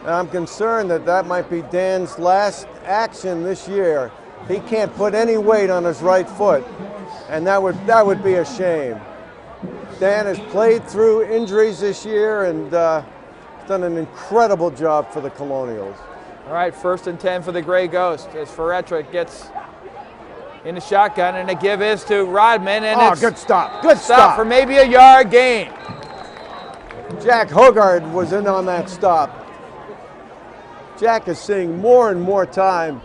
And I'm concerned that that might be Dan's last action this year. He can't put any weight on his right foot, and that would be a shame. Dan has played through injuries this year and done an incredible job for the Colonials. All right, 1st and 10 for the Gray Ghost as Ferretra gets in the shotgun, and the give is to Rodman, and it's good stop. Good stop for maybe a yard gain. Jack Hogard was in on that stop. Jack is seeing more and more time.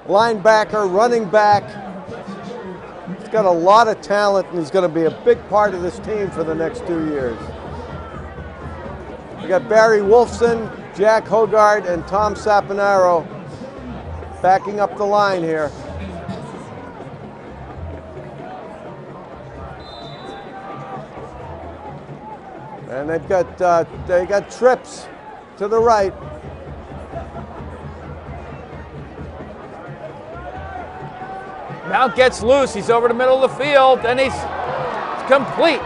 Linebacker, running back. He's got a lot of talent, and he's going to be a big part of this team for the next 2 years. We got Barry Wolfson, Jack Hogard, and Tom Saponaro backing up the line here. And they got trips to the right. Mount gets loose. He's over the middle of the field, and he's complete.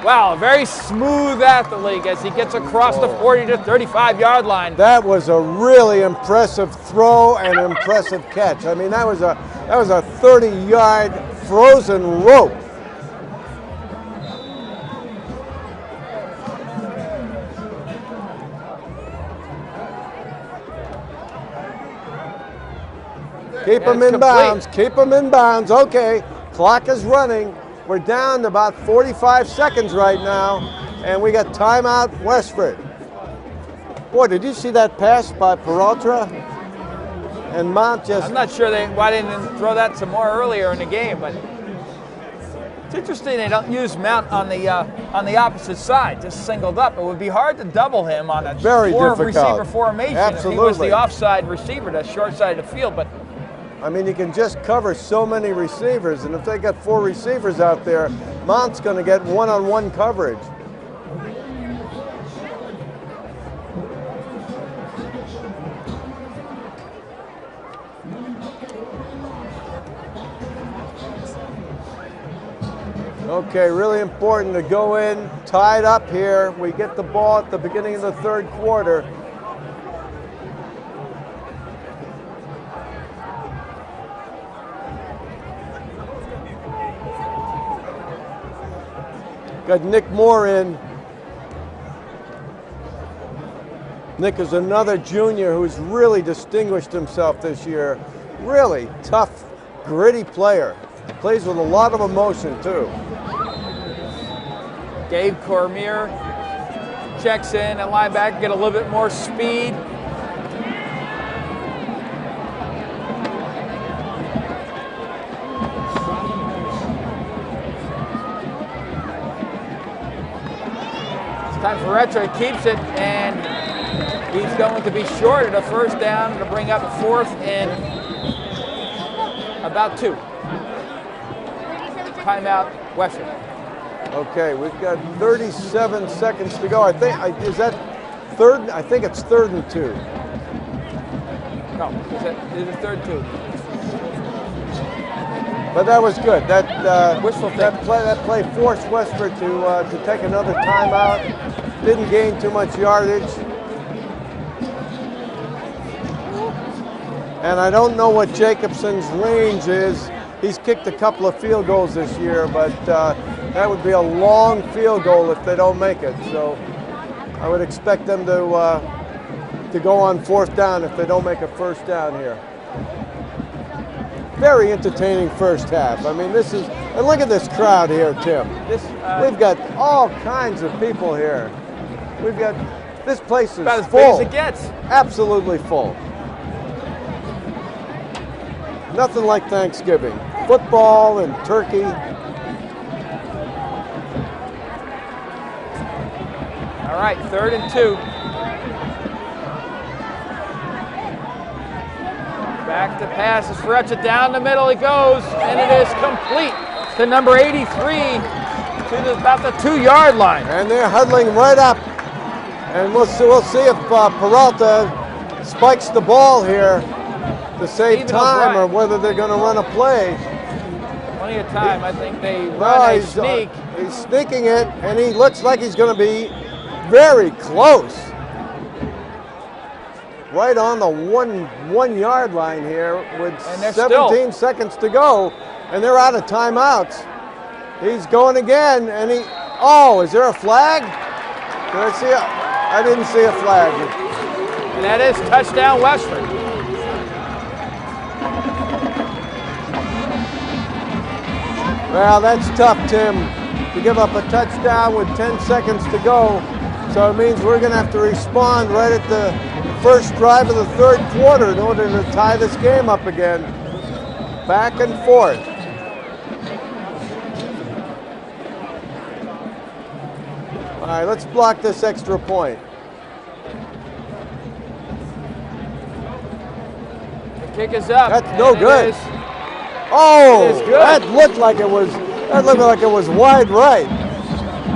Wow, a very smooth athlete as he gets across the 40 to 35-yard line. That was a really impressive throw and impressive catch. I mean, that was a 30-yard frozen rope. Keep him in bounds. Keep him in bounds. Okay, clock is running. We're down to about 45 seconds right now, and we got timeout Westford. Boy, did you see that pass by Peralta? And Mount just... I'm not sure why they didn't throw that some more earlier in the game, but it's interesting they don't use Mount on the opposite side, just singled up. It would be hard to double him on a four-receiver formation. Absolutely. If he was the offside receiver, the short side of the field, but I mean, you can just cover so many receivers, and if they got 4 receivers out there, Mount's going to get one-on-one coverage. Okay, really important to go in tied up here. We get the ball at the beginning of the 3rd quarter. Got Nick Moore in. Nick is another junior who's really distinguished himself this year. Really tough, gritty player. Plays with a lot of emotion, too. Gabe Cormier checks in at linebacker, get a little bit more speed. Time for Retro, keeps it, and he's going to be short at a 1st down to bring up 4th and about 2. Timeout, Westford. Okay, we've got 37 seconds to go. I think, is that 3rd? I think it's 3rd and 2. No, it's a 3rd 2. But that was good. That play forced Westford to take another timeout. Didn't gain too much yardage. And I don't know what Jacobson's range is. He's kicked a couple of field goals this year, but that would be a long field goal if they don't make it. So I would expect them to go on 4th down if they don't make a 1st down here. Very entertaining 1st half. I mean, this is, and look at this crowd here, Tim. We've got all kinds of people here. We've got, this place is about as full. big as it gets. Absolutely full. Nothing like Thanksgiving. Football and turkey. All right, 3rd and 2. Back to pass as Ferretra down the middle he goes, and it is complete to number 83 to about the 2-yard line. And they're huddling right up. And we'll see if Peralta spikes the ball here to save time or whether they're going to run a play. Plenty of time. I think they run a sneak. He's sneaking it, and he looks like he's going to be very close. Right on the one yard line here with 17 seconds to go, and they're out of timeouts. He's going again, and is there a flag? Did I see it? I didn't see a flag. And that is touchdown Westford. Well, that's tough, Tim, to give up a touchdown with 10 seconds to go. So it means we're going to have to respond right at the first drive of the third quarter in order to tie this game up again. Back and forth. All right, let's block this extra point. The kick is up. That's no good. That looked like it was wide right.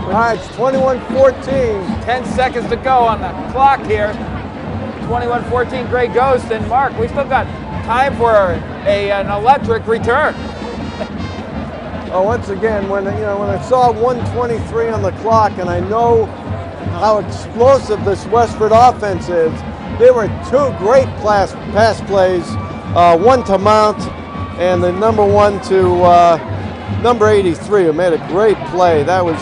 All right, it's 21-14. 10 seconds to go on the clock here. 21-14, Gray Ghost, and Mark, we still got time for an electric return. Once again, when I saw 1:23 on the clock, and I know how explosive this Westford offense is, there were two great pass plays, one to Mount, and the number one to number 83, who made a great play. That was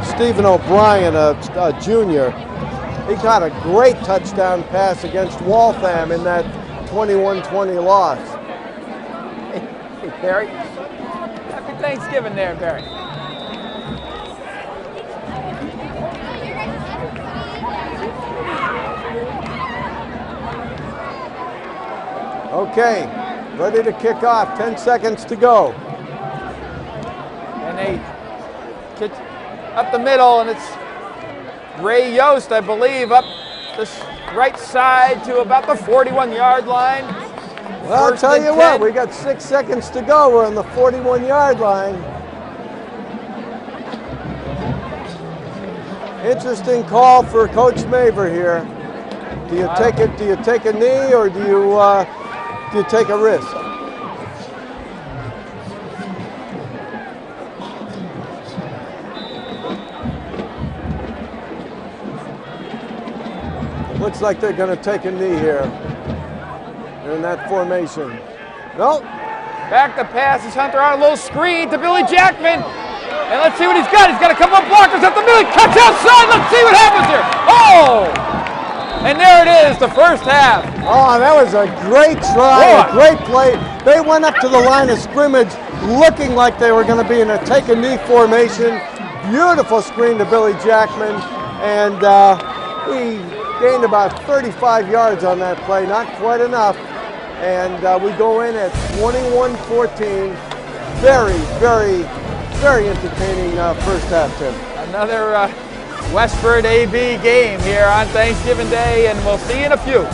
Stephen O'Brien, a junior. He got a great touchdown pass against Waltham in that 21-20 loss. Hey, Barry. Happy Thanksgiving there, Barry. Okay, ready to kick off. 10 seconds to go. And they kick up the middle, and it's Ray Yost, I believe, up the right side to about the 41-yard line. Well, I'll tell you what, we got 6 seconds to go. We're on the 41-yard line. Interesting call for Coach Maver here. Do you take it? Do you take a knee, or do you take a risk? Looks like they're going to take a knee here. They're in that formation. Nope. Back to pass. He's Hunter on a little screen to Billy Jackman. And let's see what he's got. He's got a couple of blockers at the middle. Cuts outside. Let's see what happens here. Oh! And there it is, the first half. Oh, that was a great try, a great play. They went up to the line of scrimmage looking like they were going to be in a take a knee formation. Beautiful screen to Billy Jackman. And he gained about 35 yards on that play, not quite enough. And we go in at 21-14. Very, very, very entertaining first half, Tim. Another Westford AB game here on Thanksgiving Day, and we'll see you in a few.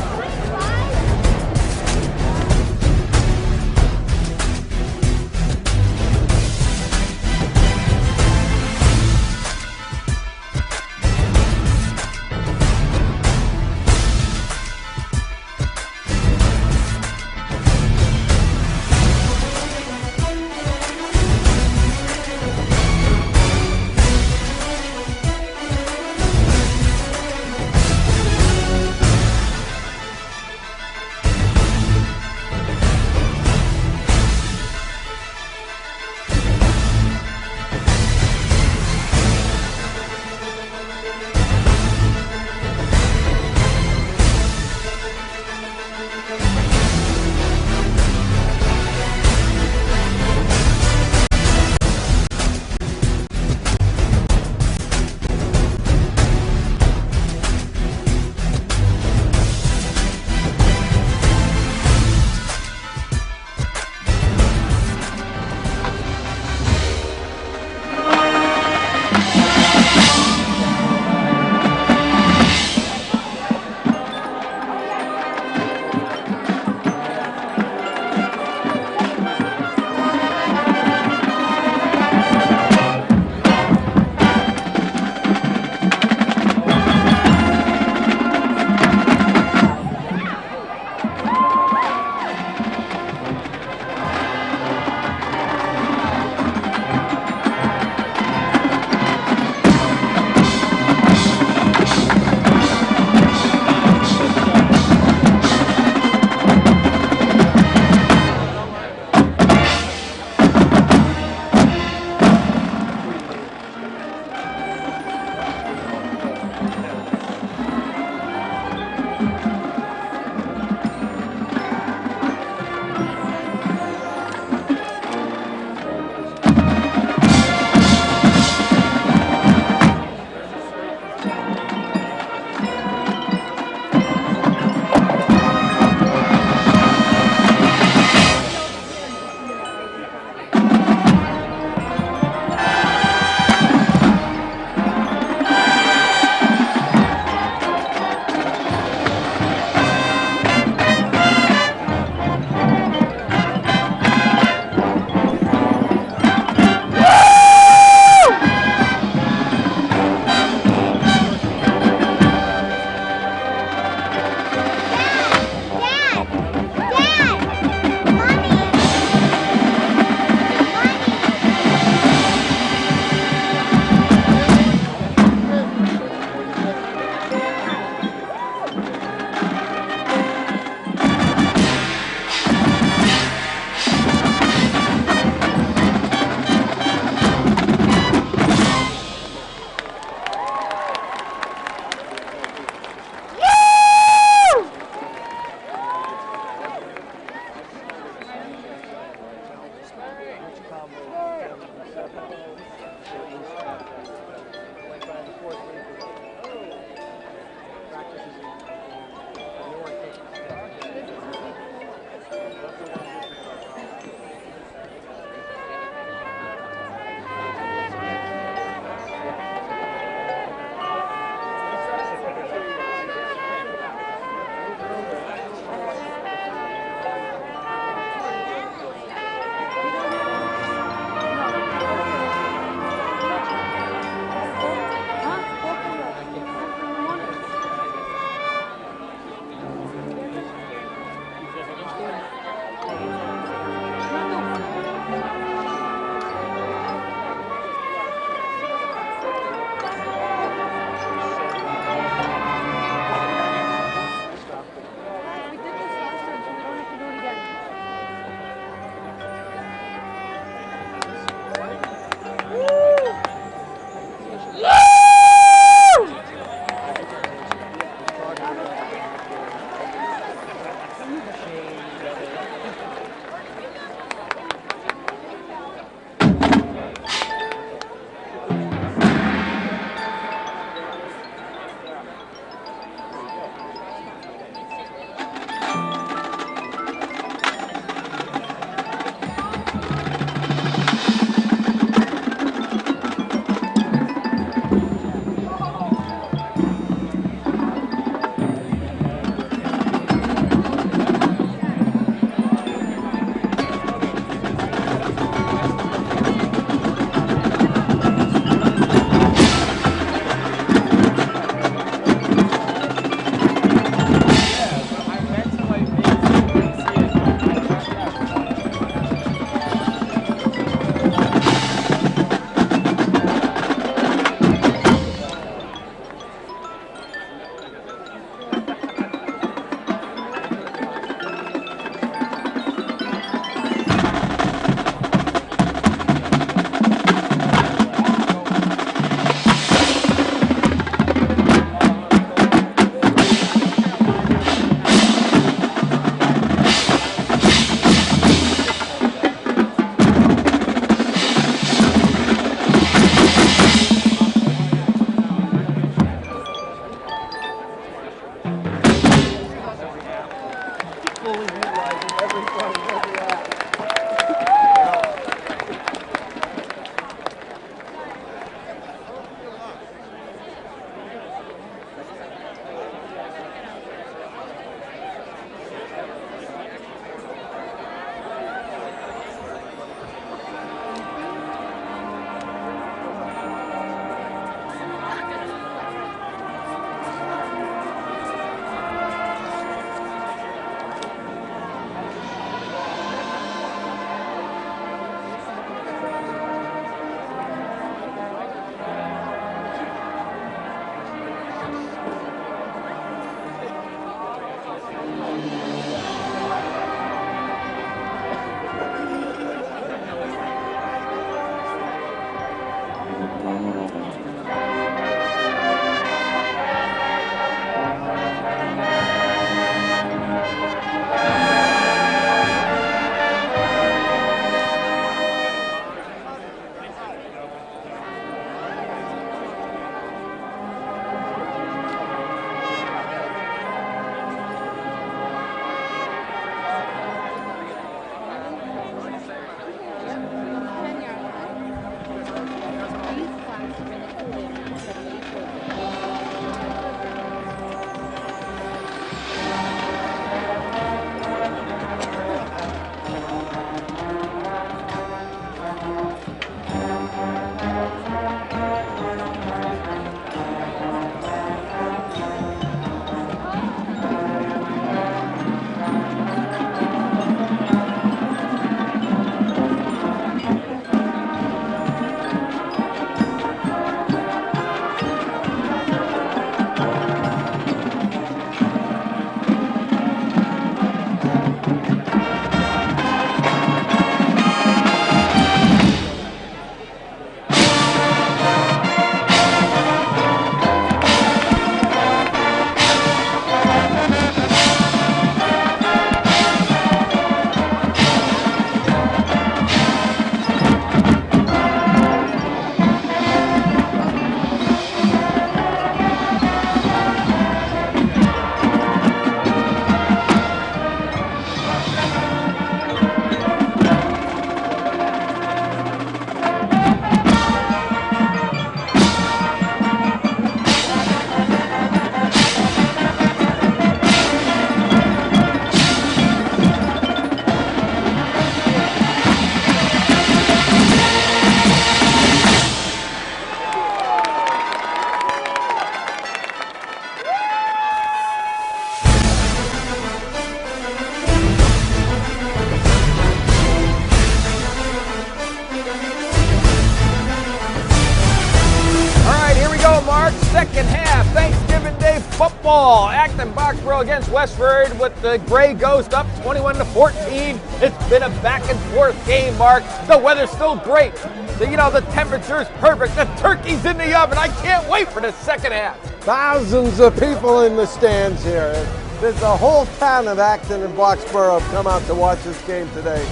second half. Thanksgiving Day football. Acton Boxborough against Westford with the Gray Ghost up 21-14. It's been a back and forth game, Mark. The weather's still great. The temperature's perfect. The turkey's in the oven. I can't wait for the second half. Thousands of people in the stands here. There's the whole town of Acton and Boxborough have come out to watch this game today.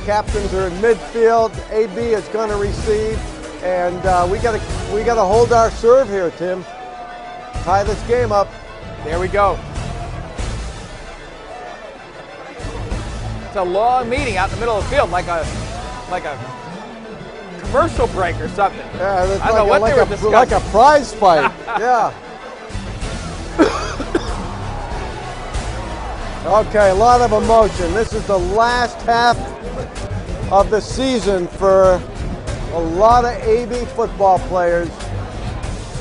Captains are in midfield. AB is going to receive, and we got to hold our serve here, Tim. Tie this game up. There we go. It's a long meeting out in the middle of the field, like a commercial break or something. Yeah, I don't know what they were discussing. Like a prize fight. Yeah. Okay, a lot of emotion. This is the last half of the season for a lot of AB football players.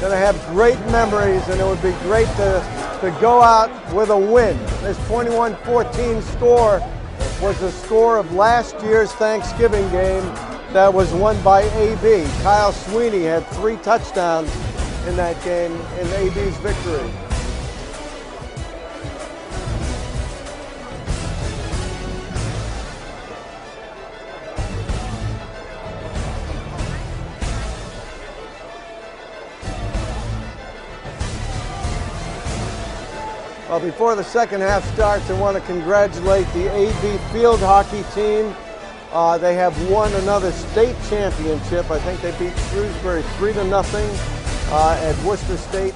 Going to have great memories, and it would be great to go out with a win. This 21-14 score was the score of last year's Thanksgiving game that was won by AB. Kyle Sweeney had 3 touchdowns in that game in AB's victory. Well, before the second half starts, I want to congratulate the AB field hockey team. They have won another state championship. I think they beat Shrewsbury 3-0 at Worcester State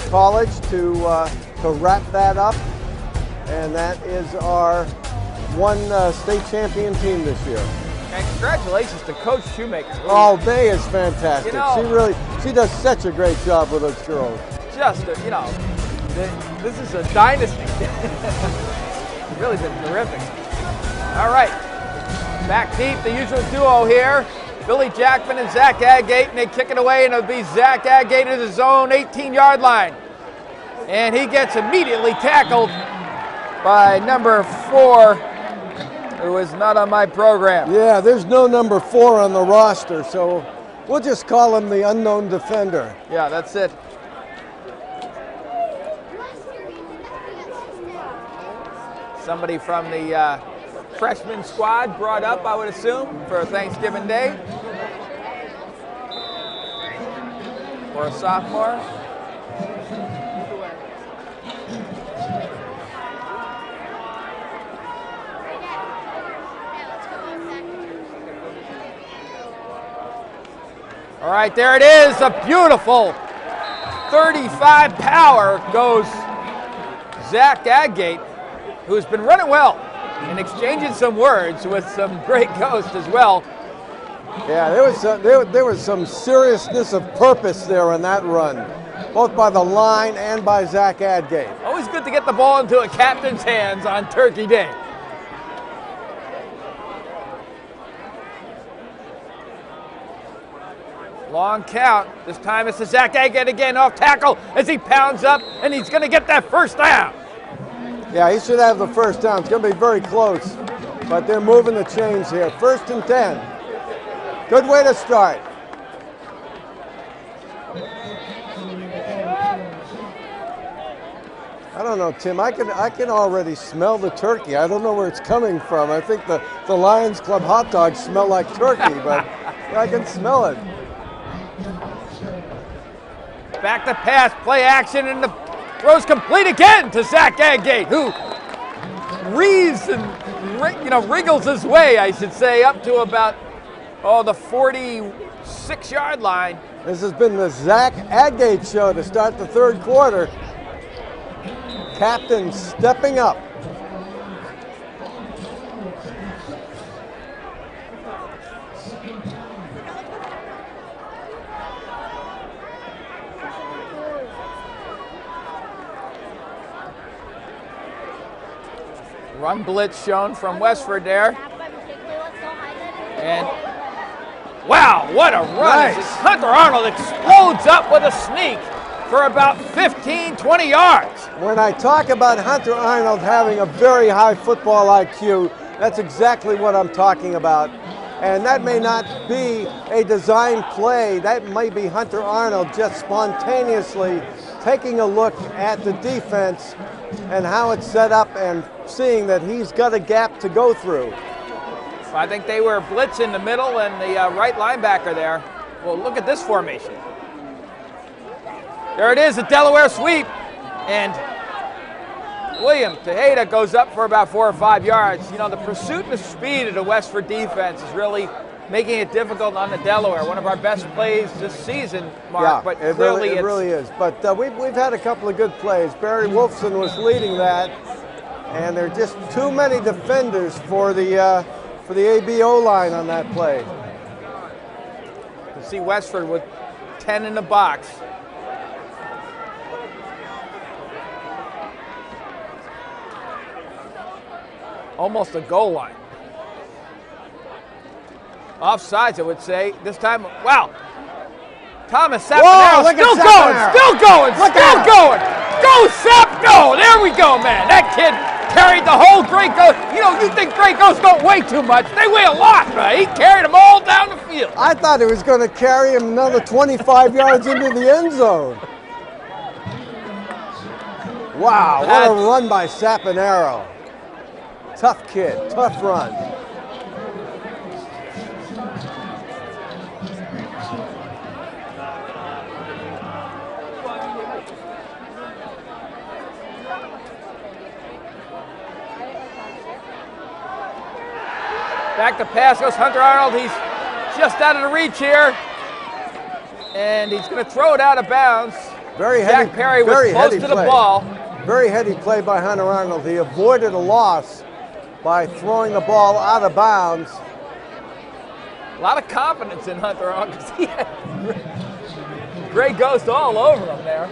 College to wrap that up. And that is our one state champion team this year. And congratulations to Coach Shoemaker. Oh, May is fantastic. She does such a great job with those girls. This is a dynasty. It's really been terrific. All right, back deep, the usual duo here. Billy Jackman and Zach Agate, and they kick it away, and it'll be Zach Agate at his own 18-yard line. And he gets immediately tackled by number 4, who is not on my program. Yeah, there's no number 4 on the roster, so we'll just call him the unknown defender. Yeah, that's it. Somebody from the freshman squad brought up, I would assume, for Thanksgiving Day. Or a sophomore. All right, there it is, a beautiful 35 power goes Zach Agate, who's been running well and exchanging some words with some great ghosts as well. Yeah, there was some seriousness of purpose there in that run, both by the line and by Zach Agate. Always good to get the ball into a captain's hands on Turkey Day. Long count. This time it's to Zach Agate again off tackle as he pounds up, and he's going to get that first down. Yeah, he should have the first down. It's going to be very close, but they're moving the chains here. 1st and 10. Good way to start. I don't know, Tim. I can already smell the turkey. I don't know where it's coming from. I think the Lions Club hot dogs smell like turkey, but I can smell it. Back to pass, play action, and the throw's complete again to Zach Agate, who wreathes and wriggles his way, I should say, up to about the 46-yard line. This has been the Zach Agate show to start the 3rd quarter. Captain stepping up. Run blitz shown from Westford there. And wow, what a run. Nice. Hunter Arnold explodes up with a sneak for about 15, 20 yards. When I talk about Hunter Arnold having a very high football IQ, that's exactly what I'm talking about. And that may not be a design play. That may be Hunter Arnold just spontaneously taking a look at the defense and how it's set up and seeing that he's got a gap to go through. I think they were blitz in the middle and the right linebacker there. Well, look at this formation. There it is, a Delaware sweep. And William Tejeda goes up for about 4 or 5 yards. You know, the pursuit and the speed of the Westford defense is really making it difficult on the Delaware. One of our best plays this season, Mark. Yeah, but it clearly really is. But we've had a couple of good plays. Barry Wolfson was leading that, and there are just too many defenders for the ABO line on that play. You see Westford with 10 in the box. Almost a goal line. Offsides, I would say. This time, wow. Thomas Sapanero still going. Go, Sap, go. There we go, man. That kid carried the whole Great Ghost. You know, you think Great Ghosts don't weigh too much. They weigh a lot, right? He carried them all down the field. I thought he was going to carry him another 25 yards into the end zone. Wow, what a run by Sapanero. Tough kid, tough run. Back to pass goes Hunter Arnold. He's just out of the reach here. And he's going to throw it out of bounds. Jack Perry was close to the ball. Very heady play by Hunter Arnold. He avoided a loss by throwing the ball out of bounds. A lot of confidence in Hunter Arnold because he had Gray Ghost all over him there.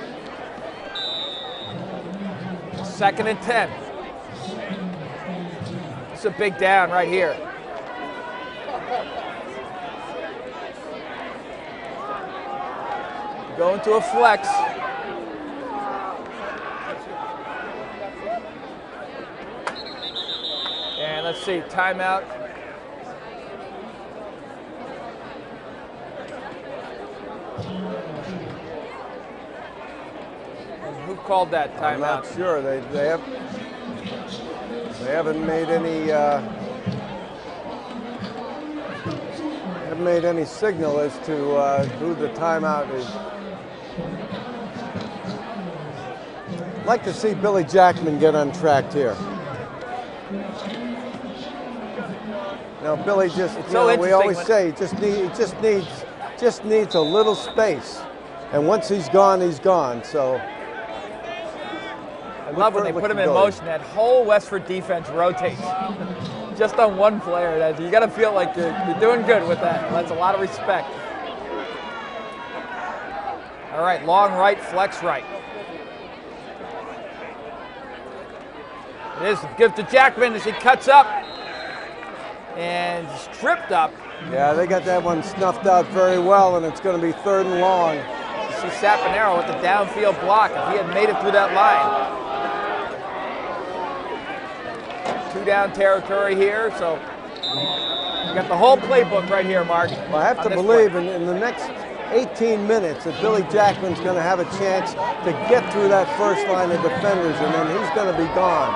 2nd and 10. It's a big down right here. Going to a flex. And let's see, timeout. And who called that timeout? I'm not sure. They haven't made any signal as to who the timeout is. I'd like to see Billy Jackman get untracked here. Now Billy just, we always say, just needs a little space, and once he's gone, he's gone. So I love when they put him in motion. That whole Westford defense rotates just on one player. You got to feel like you're doing good with that. That's a lot of respect. All right, long right, flex right. It is give to Jackman as he cuts up. And stripped up. Yeah, they got that one snuffed out very well, and it's going to be 3rd and long. You see Sapanero with the downfield block. If he had made it through that line. 2 down territory here, so you got the whole playbook right here, Mark. Well, I have to believe in the next 18 minutes that Billy Jackman's going to have a chance to get through that first line of defenders, and then he's going to be gone.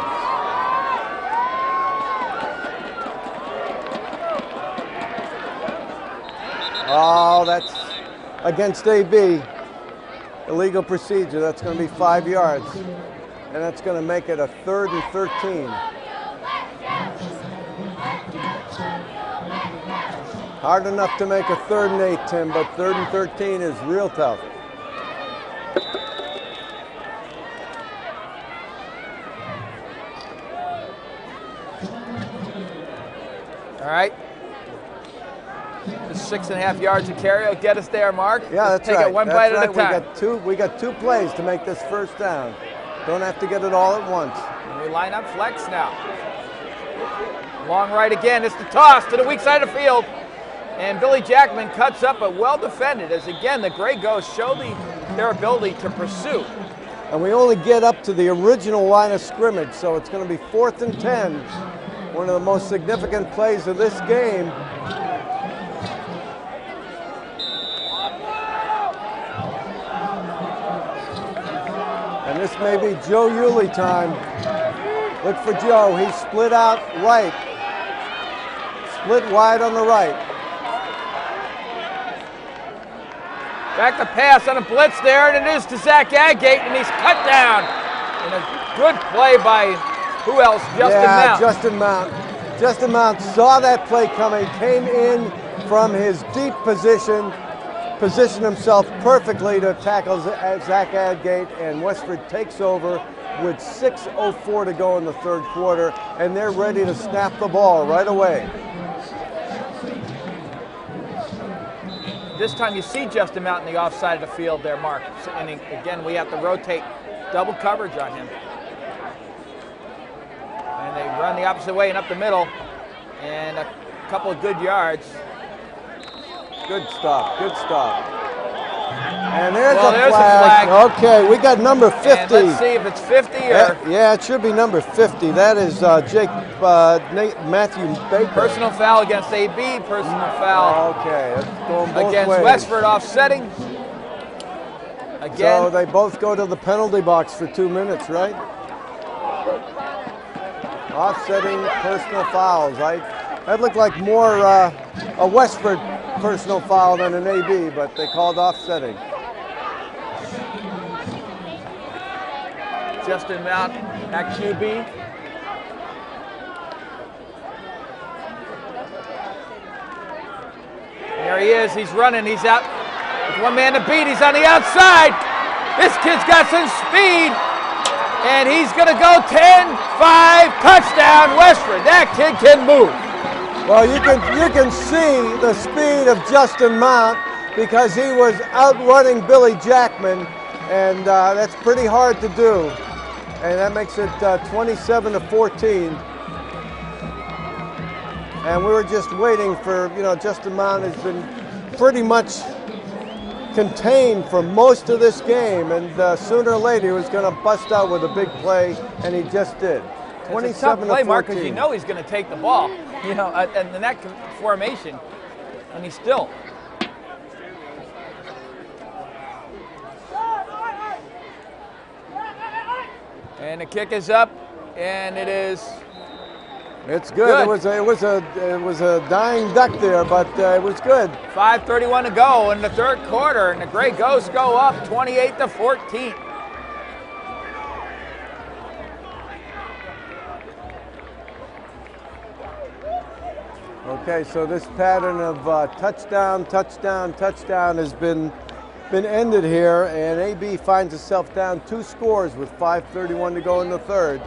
Oh, that's against AB. Illegal procedure. That's going to be 5 yards. And that's going to make it a 3rd and 13. Hard enough to make a 3rd and 8, Tim, but 3rd and 13 is real tough. All right. 6.5 yards to carry will get us there, Mark. Yeah, Let's that's right. Take it one bite at a time. We got two plays to make this first down. Don't have to get it all at once. And we line up flex now. Long right again. It's the toss to the weak side of the field. And Billy Jackman cuts up, but well defended as again the Gray Ghosts show their ability to pursue. And we only get up to the original line of scrimmage, so it's going to be 4th and 10. One of the most significant plays of this game This may be Joe Yulee time. Look for Joe. He's split out right. Split wide on the right. Back to pass on a blitz there, and it is to Zach Agate, and he's cut down. And a good play by, who else? Justin Mount. Justin Mount. Justin Mount saw that play coming, came in from his deep position, positioned himself perfectly to tackle Zach Agate, and Westford takes over with 6:04 to go in the third quarter, and they're ready to snap the ball right away. This time you see Justin Mount in the offside of the field there, Mark. And again, we have to rotate double coverage on him. And they run the opposite way and up the middle. And a couple of good yards. Good stop, good stop. And there's there's a flag. Okay, we got number 50. And let's see if it's 50 or... Yeah, it should be number 50. That is Matthew Baker. Personal foul against AB, personal foul. Okay, that's going both against ways. Westford, offsetting. Again. So they both go to the penalty box for 2 minutes, right? Offsetting personal fouls. That looked like more a Westford personal foul than an AB, but they called offsetting. Justin Mount at QB. There he is. He's running. He's out. With one man to beat. He's on the outside. This kid's got some speed. And he's going to go 10-5, touchdown, Westford. That kid can move. Well, you can see the speed of Justin Mount because he was outrunning Billy Jackman, and that's pretty hard to do. And that makes it 27-14. And we were just waiting for, Justin Mount has been pretty much contained for most of this game, and sooner or later he was going to bust out with a big play, and he just did. 27-14. It's a tough play, Mark, because you know he's going to take the ball, and the neck formation, and he's still. And the kick is up, and it is. It's good. It was a dying duck there, but it was good. 5:31 to go in the third quarter, and the Gray Ghosts go up 28-14. Okay, so this pattern of touchdown, touchdown, touchdown has been ended here, and AB finds itself down 2 scores with 5:31 to go in the third.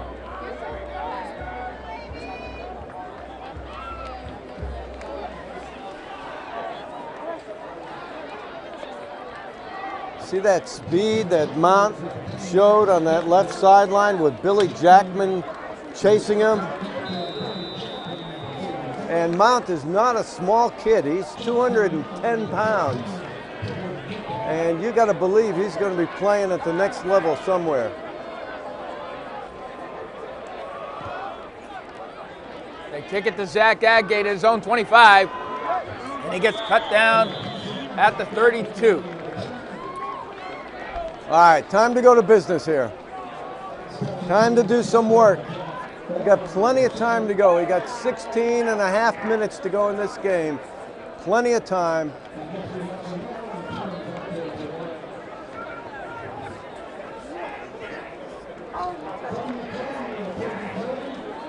See that speed that Mount showed on that left sideline with Billy Jackman chasing him? And Mount is not a small kid. He's 210 pounds. And you got to believe he's going to be playing at the next level somewhere. They kick it to Zach Agate at his own 25, and he gets cut down at the 32. All right, time to go to business here. Time to do some work. We got plenty of time to go. We got 16 and a half minutes to go in this game. Plenty of time.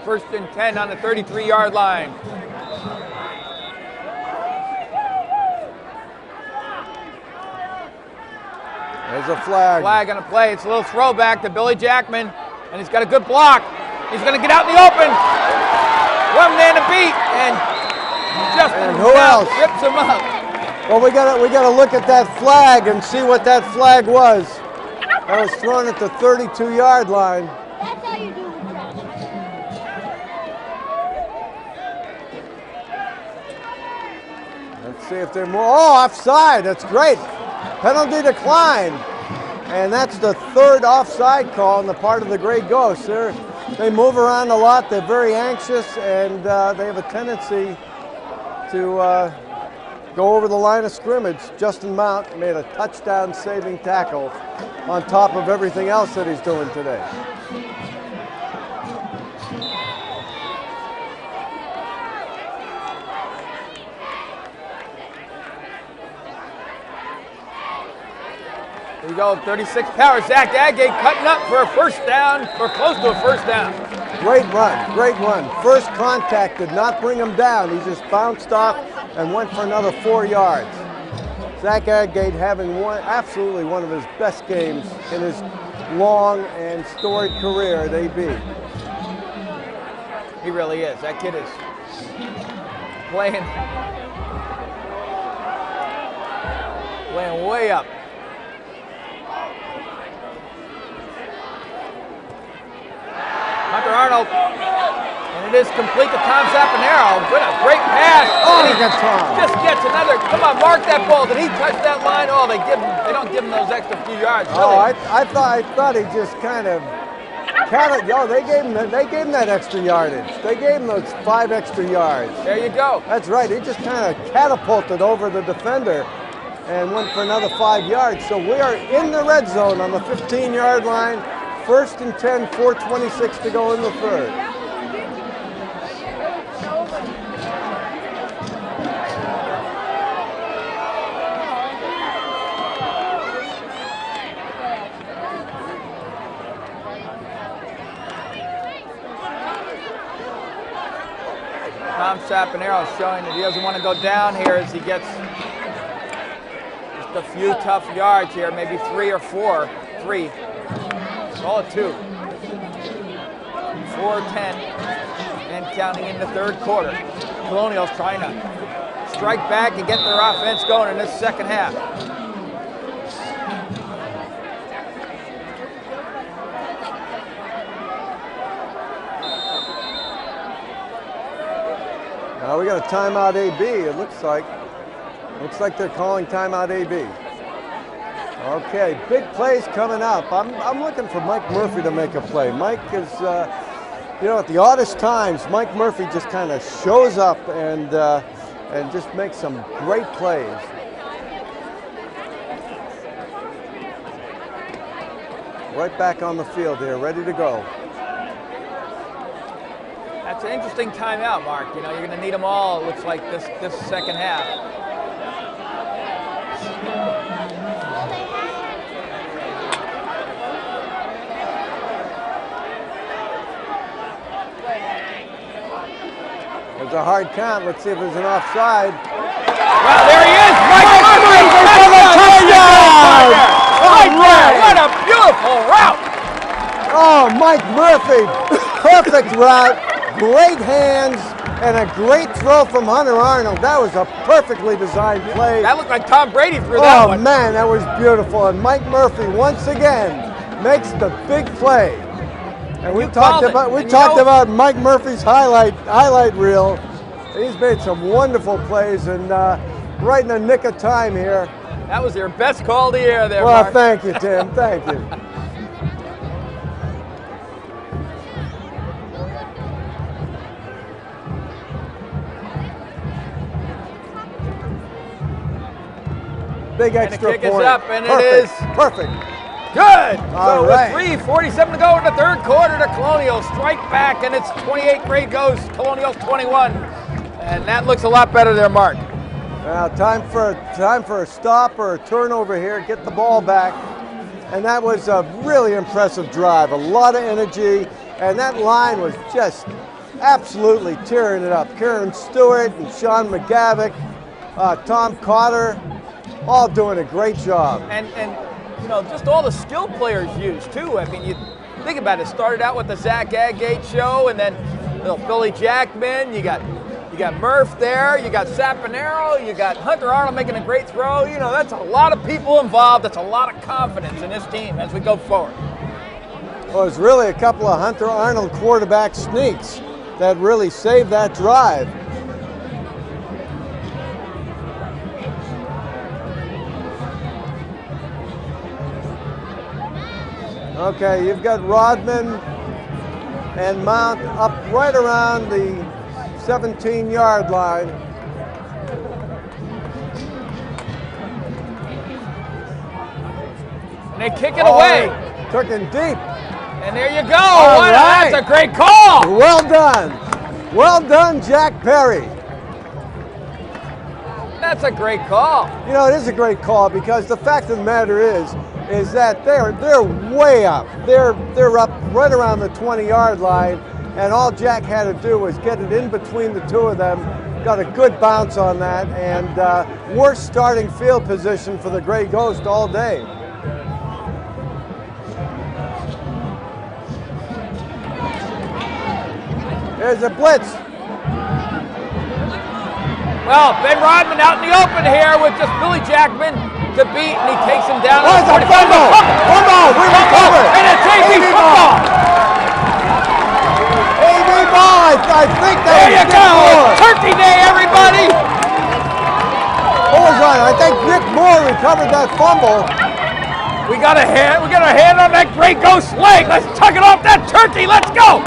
First and 10 on the 33-yard line. There's a flag. Flag on a play. It's a little throwback to Billy Jackman, and he's got a good block. He's going to get out in the open. One man to beat, and Justin Mount rips him up. Well, we gotta look at that flag and see what that flag was. That was thrown at the 32-yard line. That's how you do it. Let's see if they're more. Oh, offside. That's great. Penalty decline. And that's the third offside call on the part of the Gray Ghosts. They move around a lot. They're very anxious, and they have a tendency to go over the line of scrimmage. Justin Mount made a touchdown-saving tackle on top of everything else that he's doing today. Here you go, 36 power. Zach Agate cutting up for a first down, or close to a first down. Great run, great run. First contact did not bring him down. He just bounced off and went for another 4 yards. Zach Agate having absolutely one of his best games in his long and storied career at AB. He really is. That kid is playing way up. Hunter Arnold, and it is complete to Tom Zapanero. What a great pass! Oh, he got Tom. Just gets another. Come on, mark that ball. Did he touch that line? Oh, they don't give him those extra few yards. Oh, I thought he just kind of they gave him that extra yardage. They gave him those 5 extra yards. There you go. That's right. He just kind of catapulted over the defender and went for another 5 yards. So we are in the red zone on the 15-yard line. 1st and 10, 4:26 to go in the third. Tom Zapanero showing that he doesn't want to go down here as he gets just a few tough yards here, maybe 3 or 4. 3. Call it 2. 4-10 and counting in the third quarter. Colonials trying to strike back and get their offense going in this second half. Now we got a timeout AB, it looks like. Looks like they're calling timeout AB. Okay, big plays coming up. I'm looking for Mike Murphy to make a play. Mike is, at the oddest times, Mike Murphy just kind of shows up and just makes some great plays. Right back on the field here, ready to go. That's an interesting timeout, Mark. You know, you're going to need them all, it looks like, this second half. There's a hard count. Let's see if there's an offside. Well, there he is. Mike Murphy for the touchdown! Right there. What a beautiful route. Oh, Mike Murphy. Perfect route. Great hands and a great throw from Hunter Arnold. That was a perfectly designed play. That looked like Tom Brady threw that one. Oh, man, that was beautiful. And Mike Murphy, once again, makes the big play. And we talked about Mike Murphy's highlight reel. He's made some wonderful plays and right in the nick of time here. That was your best call of the year there, Well, Mark. thank you, Tim. Thank you. Big extra and the kick point. is up, and Perfect. it is perfect. Good. All So right. with 3:47 to go in the third quarter, the Colonials strike back, and it's 28 grade goes Colonials 21, and that looks a lot better there, Mark. Now time for a stop or a turnover here. Get the ball back, and that was a really impressive drive. A lot of energy, and that line was just absolutely tearing it up. Kieran Stewart and Sean McGavick, Tom Cotter, all doing a great job. And just all the skill players used too. I mean, you think about it. Started out with the Zach Agate show, and then Billy Jackman. You got Murph there. You got Zapanero. You got Hunter Arnold making a great throw. You know, that's a lot of people involved. That's a lot of confidence in this team as we go forward. Well, it was really a couple of Hunter Arnold quarterback sneaks that really saved that drive. Okay, you've got Rodman and Mount up right around the 17-yard line. And they kick it away. Took it deep. And there you go. Right. That's a great call. Well done. Well done, Jack Perry. That's a great call. You know, it is a great call because the fact of the matter is that they're way up. They're up right around the 20-yard line, and all Jack had to do was get it in between the two of them. Got a good bounce on that, and worst starting field position for the Gray Ghost all day. There's a blitz. Well, Ben Rodman out in the open here with just Billy Jackman to beat, and he takes him down. Oh, it's a fumble! Fumble! We recover! And it's AB football! AB ball! I think that There you go! Moore. Turkey Day, everybody! Who was on? I think Rick Moore recovered that fumble. We got a hand on that Gray Ghost leg. Let's tug it off that turkey. Let's go!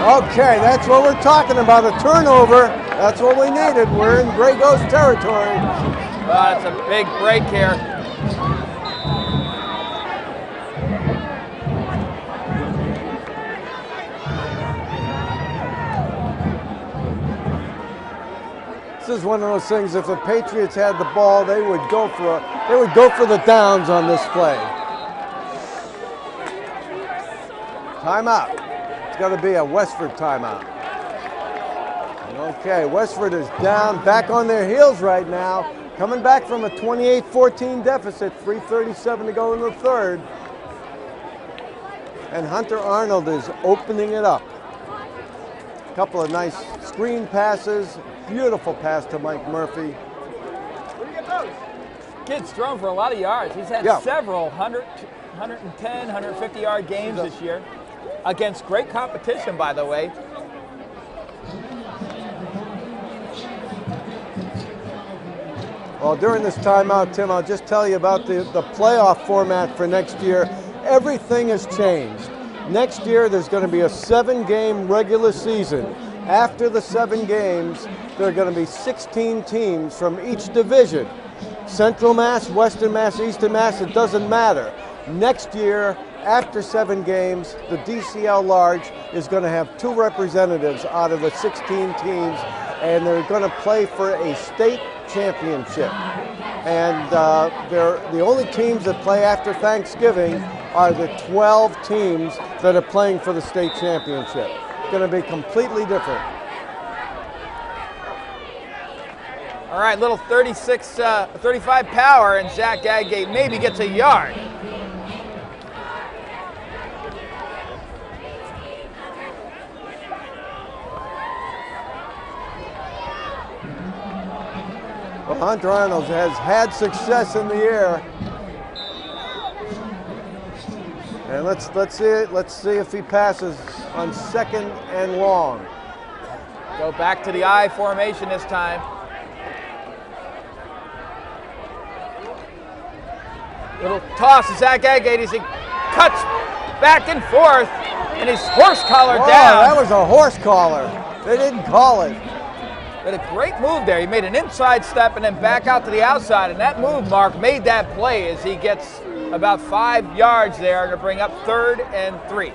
Okay, that's what we're talking about, a turnover. That's what we needed. We're in Gray Ghost territory. That's a big break here. This is one of those things, if the Patriots had the ball, they would go for the downs on this play. Timeout. It's got to be a Westford timeout. Okay, Westford is down, back on their heels right now, coming back from a 28-14 deficit, 3:37 to go in the third. And Hunter Arnold is opening it up. A couple of nice screen passes, beautiful pass to Mike Murphy. Kid's thrown for a lot of yards. He's had several 110, 150-yard games this year against great competition, by the way. Well, during this timeout, Tim, I'll just tell you about the playoff format for next year. Everything has changed. Next year, there's going to be a 7-game regular season. After the 7 games, there are going to be 16 teams from each division. Central Mass, Western Mass, Eastern Mass, it doesn't matter. Next year, after 7 games, the DCL Large is going to have 2 representatives out of the 16 teams, and they're going to play for a state championship. And the only teams that play after Thanksgiving are the 12 teams that are playing for the state championship. It's going to be completely different. All right, little 35 power, and Zach Gaggate maybe gets a yard. Well, Hunter Arnold has had success in the air. And let's see if he passes on 2nd and long. Go back to the I formation this time. Little toss to Zach Gaggate as he cuts back and forth, and he's horse collar down. That was a horse collar. They didn't call it. But a great move there. He made an inside step and then back out to the outside, and that move, Mark, made that play as he gets about 5 yards there to bring up 3rd and 3.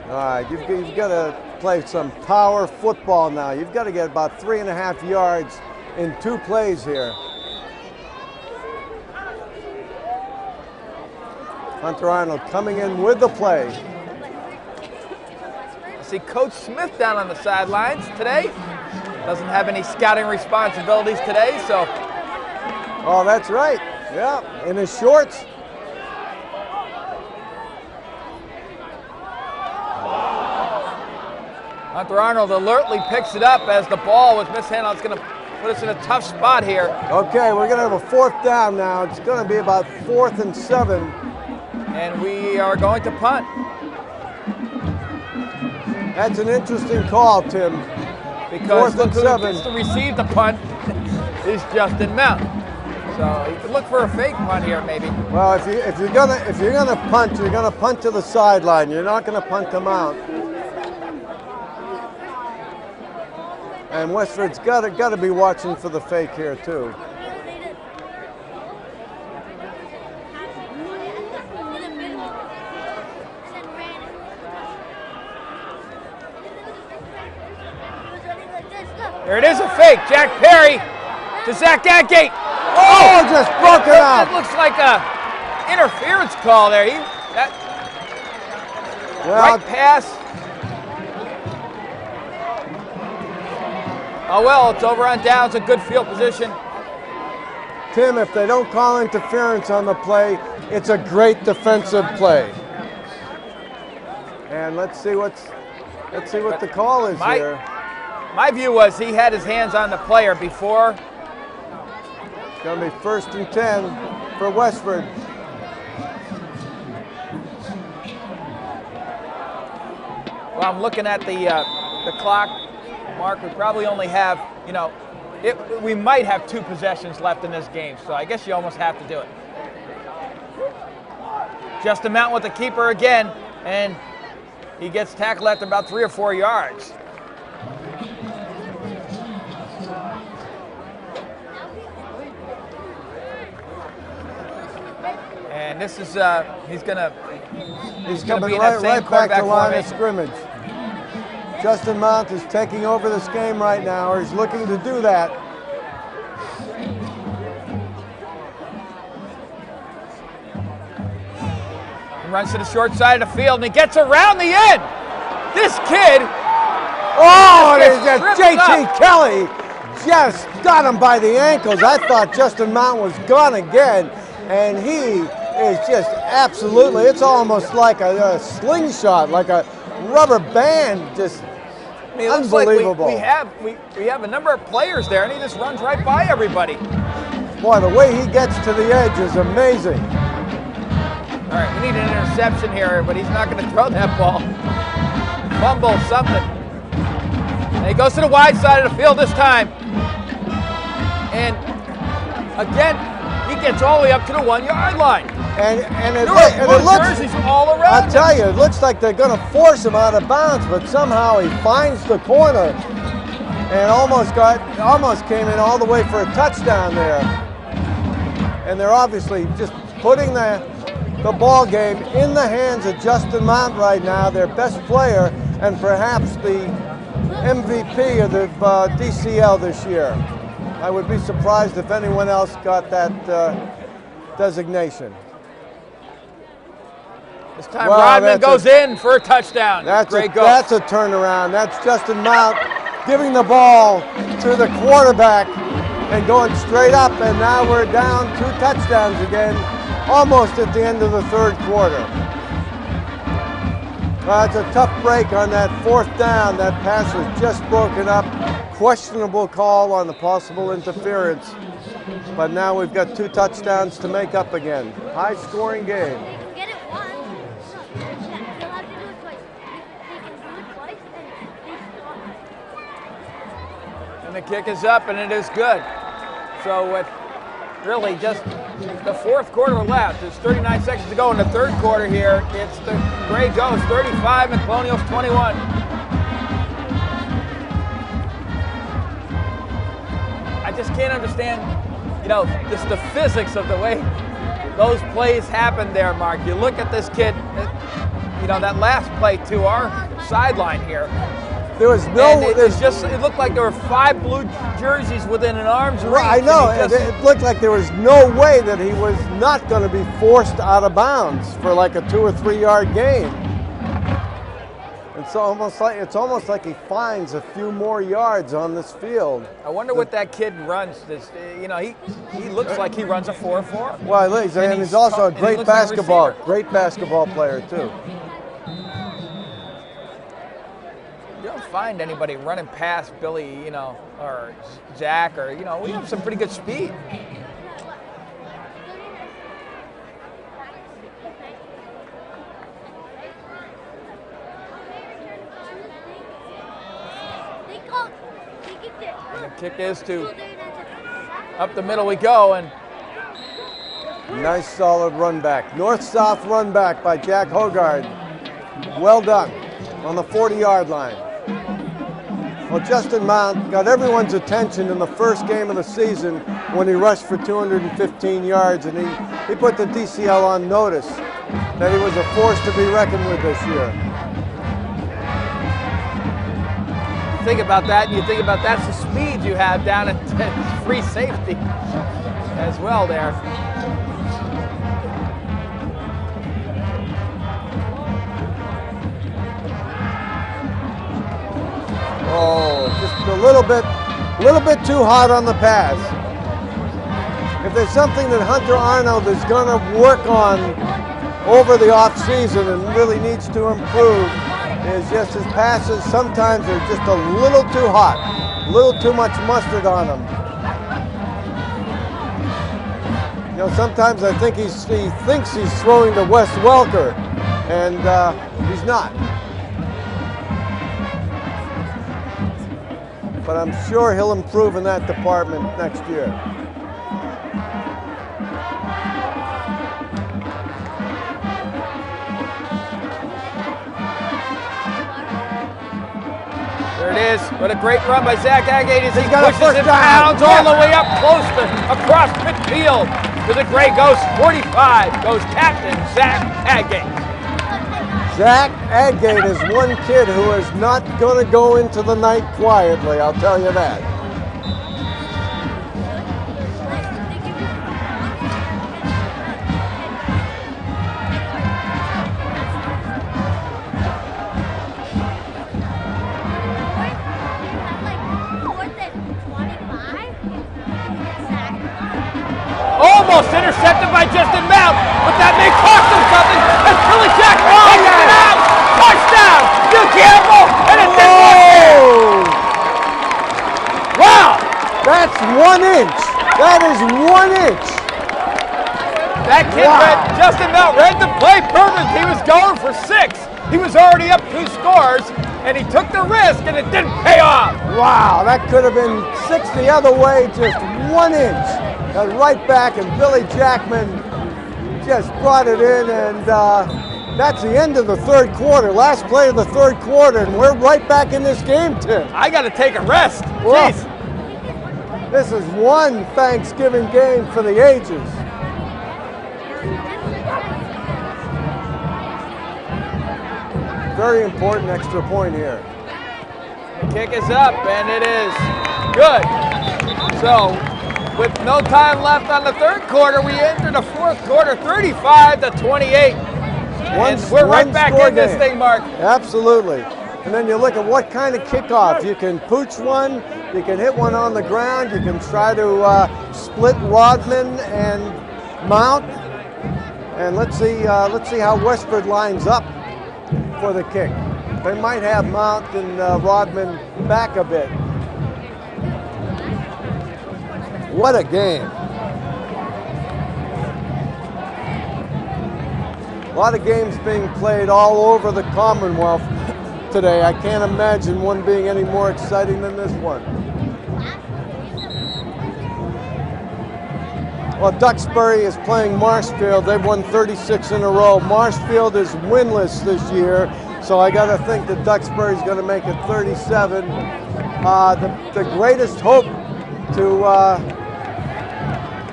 All right, you've got to play some power football now. You've got to get about 3.5 yards in 2 plays here. Hunter Arnold coming in with the play. I see Coach Smith down on the sidelines today. Doesn't have any scouting responsibilities today, so. Oh, that's right. Yeah, in his shorts. Hunter Arnold alertly picks it up as the ball was mishandled. It's going to put us in a tough spot here. Okay, we're going to have a 4th down now. It's going to be about 4th and 7. And we are going to punt. That's an interesting call, Tim. Because 4th and 7. To receive the punt is Justin Mount. So you could look for a fake punt here, maybe. Well, if you're gonna punt, you're gonna punt to the sideline. You're not gonna punt to Mount. And Westford's got to be watching for the fake here too. There it is, a fake. Jack Perry to Zach Gagate. Oh, just broke it That up. looks like a interference call there. Well, Right pass. Oh well, it's over on downs, a good field position. Tim, if they don't call interference on the play, it's a great defensive play. And let's see what the call is here. My view was he had his hands on the player before. It's going to be 1st and 10 for Westford. Well, I'm looking at the clock, Mark. We probably only have, we might have 2 possessions left in this game, so I guess you almost have to do it. Justin Mountain with the keeper again, and he gets tackled after about 3 or 4 yards. And this is, he's coming right back to line of scrimmage. Justin Mount is taking over this game right now, or he's looking to do that. He runs to the short side of the field, and he gets around the end. This kid. Oh, and JT Kelly just got him by the ankles. I thought Justin Mount was gone again, and he is just absolutely, it's almost like a slingshot, like a rubber band, just unbelievable. Like we have a number of players there, and he just runs right by everybody. Boy, the way he gets to the edge is amazing. All right, we need an interception here, but he's not going to throw that ball. Fumble, something. And he goes to the wide side of the field this time. And again, he gets all the way up to the 1-yard line. And it looks looks, jerseys all around. I'll tell you, it looks like they're going to force him out of bounds, but somehow he finds the corner and almost came in all the way for a touchdown there. And they're obviously just putting the ball game in the hands of Justin Mount right now, their best player and perhaps the MVP of the DCL this year. I would be surprised if anyone else got that designation. This time Rodman goes in for a touchdown. That's a turnaround. That's Justin Mount giving the ball to the quarterback and going straight up, and now we're down 2 touchdowns again, almost at the end of the 3rd quarter. It's a tough break on that 4th down. That pass was just broken up. Questionable call on the possible interference. But now we've got 2 touchdowns to make up again. High-scoring game. Get it once. You'll have to do it twice. They can do it twice and they stop. And the kick is up, and it is good. So with really just the 4th quarter left, there's 39 seconds to go in the 3rd quarter here. It's the Gray Ghosts 35 and Colonials 21. I just can't understand, just the physics of the way those plays happen there, Mark. You look at this kid, that last play to our sideline here. There was no. It looked like there were 5 blue jerseys within an arm's reach. I know. It looked like there was no way that he was not going to be forced out of bounds for like a 2 or 3 yard gain. It's almost like he finds a few more yards on this field. I wonder what that kid runs. He looks like he runs a 4.4. Well, he's also a great basketball player too. You don't find anybody running past Billy, or Zach, or we have some pretty good speed. And the kick is up the middle we go, and nice solid run back. North-south run back by Jack Hogard. Well done on the 40-yard line. Well, Justin Mount got everyone's attention in the first game of the season when he rushed for 215 yards, and he put the DCL on notice that he was a force to be reckoned with this year. think about that, and you think about that's the speed you have down at free safety as well there. Oh, just a little bit too hot on the pass. If there's something that Hunter Arnold is going to work on over the offseason and really needs to improve, is just his passes sometimes are just a little too hot, a little too much mustard on them. You know, sometimes I think he thinks he's throwing to Wes Welker, and he's not. But I'm sure he'll improve in that department next year. There it is. What a great run by Zach Agate as he got a pushes first it down. bounds all the way up close to across midfield to the Gray Ghost. 45 goes Captain Zach Agate. Zach Agate is one kid who is not going to go into the night quietly, I'll tell you that. Almost intercepted by Justin Mount, but that may cost him something as Billy Jack takes it out. Touchdown, New Campbell, and it didn't work. Wow. That's 1 inch. That is 1 inch. That kid Justin Mount read the play perfect. He was going for 6. He was already up 2 scores, and he took the risk, and it didn't pay off. Wow, that could have been 6 the other way, just 1 inch. Got right back, and Billy Jackman just brought it in, and that's the end of the third quarter. Last play of the third quarter, and we're right back in this game, Tim. I got to take a rest. Well, Jeez. this is one Thanksgiving game for the ages. Very important extra point here. The kick is up, and it is good. So, with no time left on the third quarter, we enter the fourth quarter, 35-28. And we're right back in this thing, Mark. Absolutely. And then you look at what kind of kickoff. You can pooch one, you can hit one on the ground, you can try to split Rodman and Mount. And let's see how Westford lines up for the kick. They might have Mount and Rodman back a bit. What a game. A lot of games being played all over the Commonwealth today. I can't imagine one being any more exciting than this one. Well, Duxbury is playing Marshfield. They've won 36 in a row. Marshfield is winless this year, so I got to think that Duxbury's going to make it 37. The greatest hope to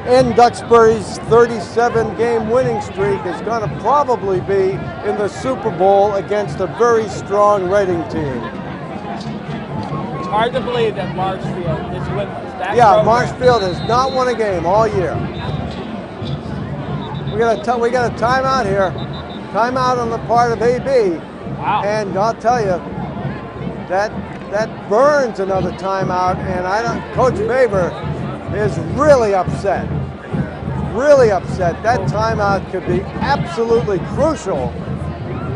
end Duxbury's 37-game winning streak is going to probably be in the Super Bowl against a very strong Reading team. It's hard to believe that Marshfield is winless. Yeah, Marshfield has not won a game all year. We got a timeout here. Timeout on the part of AB. Wow. And I'll tell you, that burns another timeout, and Coach Baber is really upset. Really upset. That timeout could be absolutely crucial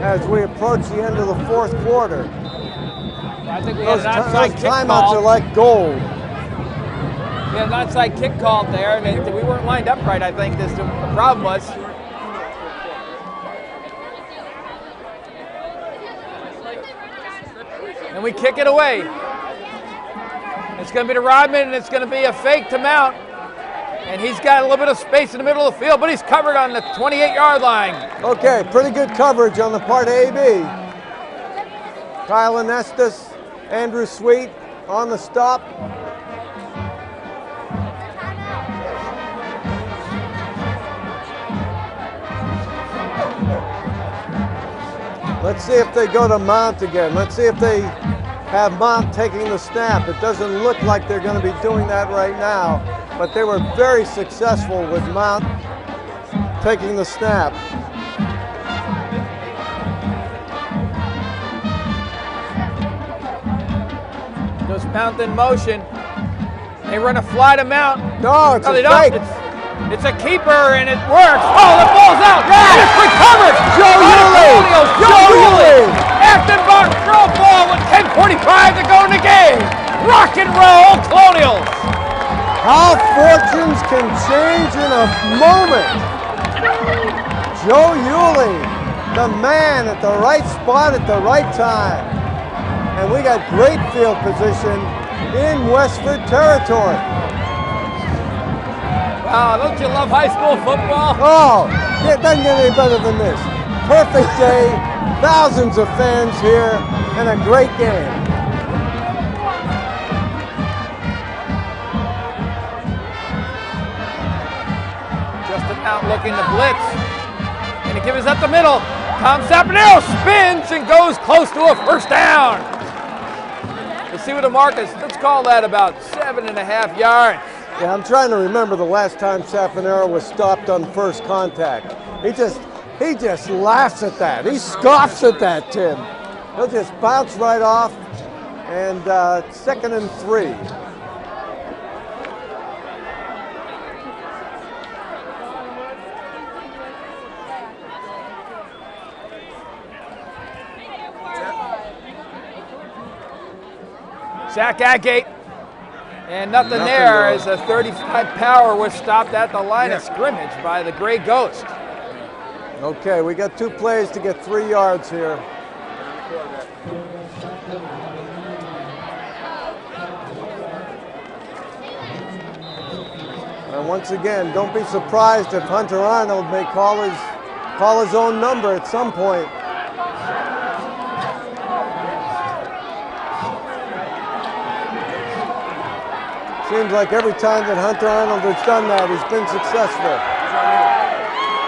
as we approach the end of the fourth quarter. I think we Those had an onside kick timeouts call. are like gold. We had an onside kick called there, and we weren't lined up right, I think. The problem was. And we kick it away. It's going to be to Rodman, and it's going to be a fake to Mount. And he's got a little bit of space in the middle of the field, but he's covered on the 28-yard line. Okay, pretty good coverage on the part of AB. Kyle Anestis, Andrew Sweet on the stop. Let's see if they go to Mount again. Let's see if they have Mount taking the snap. It doesn't look like they're going to be doing that right now, but they were very successful with Mount taking the snap. Goes Mount in motion. They run a fly to Mount. No, it's they a don't. fake. It's a keeper and it works. Oh, the ball's out. Yes! It's recovered. Joe Yulee. Joe Yulee. Afton Box throw ball with 10:45 to go in the game. Rock and roll, Colonials. How fortunes can change in a moment. Joe Yulee, the man at the right spot at the right time. And we got great field position in Westford territory. Wow, don't you love high school football? Oh, it doesn't get any better than this. Perfect day, thousands of fans here, and a great game. Justin Mount looking to blitz. And he gives us up the middle. Tom Saponaro spins and goes close to a first down. Let's see what the mark is. Let's call that about 7.5 yards. Yeah, I'm trying to remember the last time Saponaro was stopped on first contact. He just laughs at that. He scoffs at that, Tim. He'll just bounce right off, and 2nd and 3. Zach Agate. And nothing there as a 35 power was stopped at the line of scrimmage by the Gray Ghost. Okay, we got 2 plays to get 3 yards here. And once again, don't be surprised if Hunter Arnold may call his own number at some point. Seems like every time that Hunter Arnold has done that, he's been successful.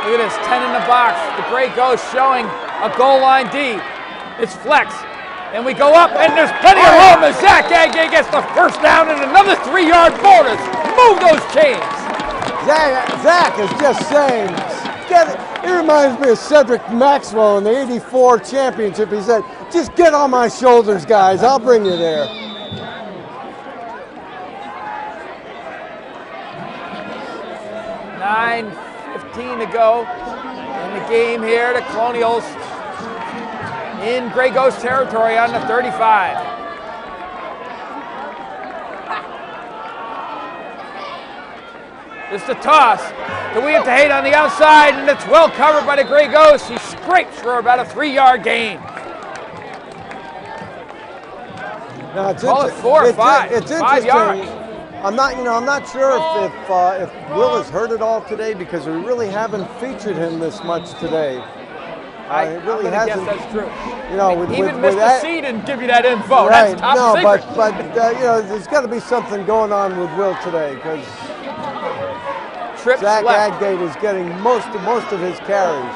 Look at this, 10 in the box. The Gray Ghost showing a goal line D. It's flex. And we go up, and there's plenty of room as Zach Agate gets the first down and another 3-yard bonus. Move those chains. Zach is just saying, he reminds me of Cedric Maxwell in the '84 championship. He said, just get on my shoulders, guys. I'll bring you there. $9:15 to go in the game here. The Colonials in Gray Ghost territory on the 35. It's the toss to William Tahate on the outside, and it's well covered by the Gray Ghost. He scrapes for about a 3-yard gain. Now it's Call it 4 or 5. It's 5 yards. interesting. I'm not sure if Will has heard it all today because we really haven't featured him this much today. I really hasn't. guess that's true. You know, Even Mr. C didn't give you that info. Right? That's top No, secret. but you know, there's got to be something going on with Will today because Zach Agate is getting most of his carries.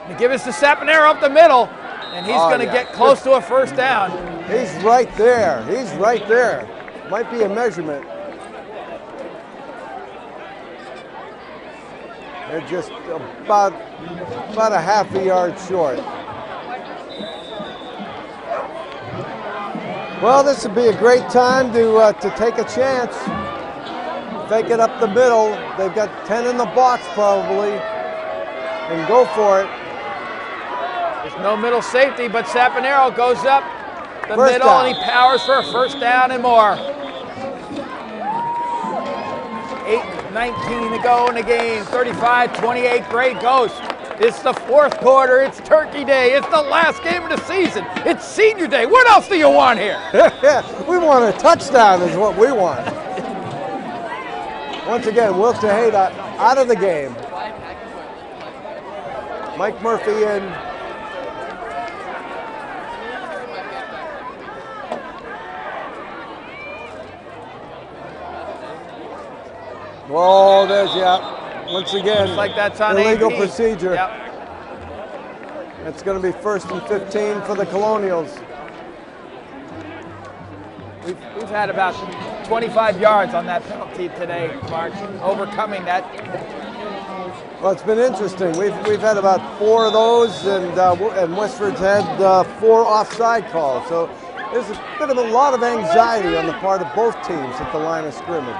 They give us to Saponaro up the middle, and he's going to get close to a first down. He's right there. He's right there. Might be a measurement. They're just about a half a yard short. Well, this would be a great time to take a chance. Fake it up the middle. They've got 10 in the box probably, and go for it. There's no middle safety, but Saponaro goes up the First middle, down. and he powers for a first down and more. 8:19 to go in the game. 35-28, Gray Ghost. It's the fourth quarter. It's Turkey Day. It's the last game of the season. It's Senior Day. What else do you want here? We want a touchdown is what we want. Once again, Will Tahate out of the game. Mike Murphy in. Oh, there's, once again, Looks like that's on illegal AP. procedure. Yep. It's going to be 1st and 15 for the Colonials. We've had about 25 yards on that penalty today, Mark, overcoming that. Well, it's been interesting. We've had about 4 of those, and Westford's had 4 offside calls. So there's a bit of a lot of anxiety on the part of both teams at the line of scrimmage.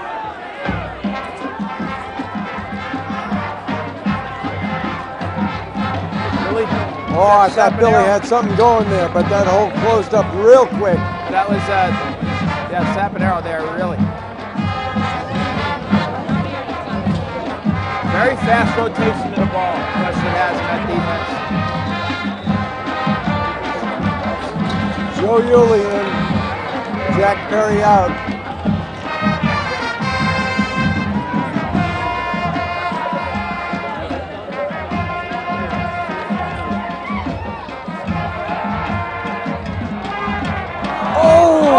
Oh, I thought Billy had something going there, but that hole closed up real quick. That was, Sapanero there, really. Very fast rotation of the ball, Westford has in that defense. Joe Yulee in, Jack Perry out.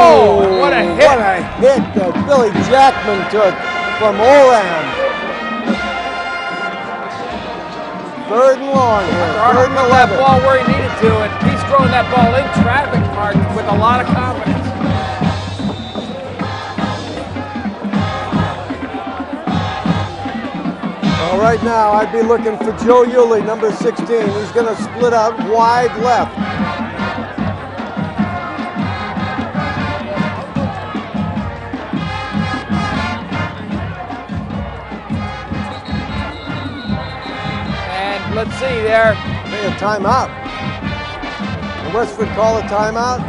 Oh, what a hit! What a hit that Billy Jackman took from Oram. 3rd and long here, 3rd and 11. That ball where he needed to, and he's throwing that ball in traffic, Mark, with a lot of confidence. Well, right now, I'd be looking for Joe Yulee, number 16. He's going to split out wide left. Let's see there. Hey, a timeout. Westford called a timeout.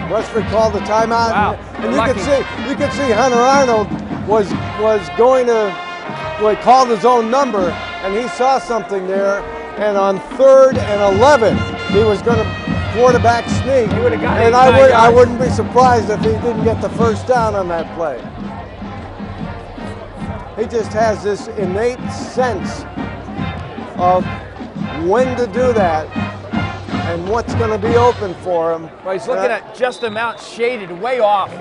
Westford called a timeout. Wow. And you could see Hunter Arnold was going to, well, he called his own number, and he saw something there. And on 3rd and 11, he was going to quarterback sneak. He would have got and I wouldn't be surprised if he didn't get the first down on that play. He just has this innate sense of when to do that and what's going to be open for him. Well, he's looking at just the amount shaded way off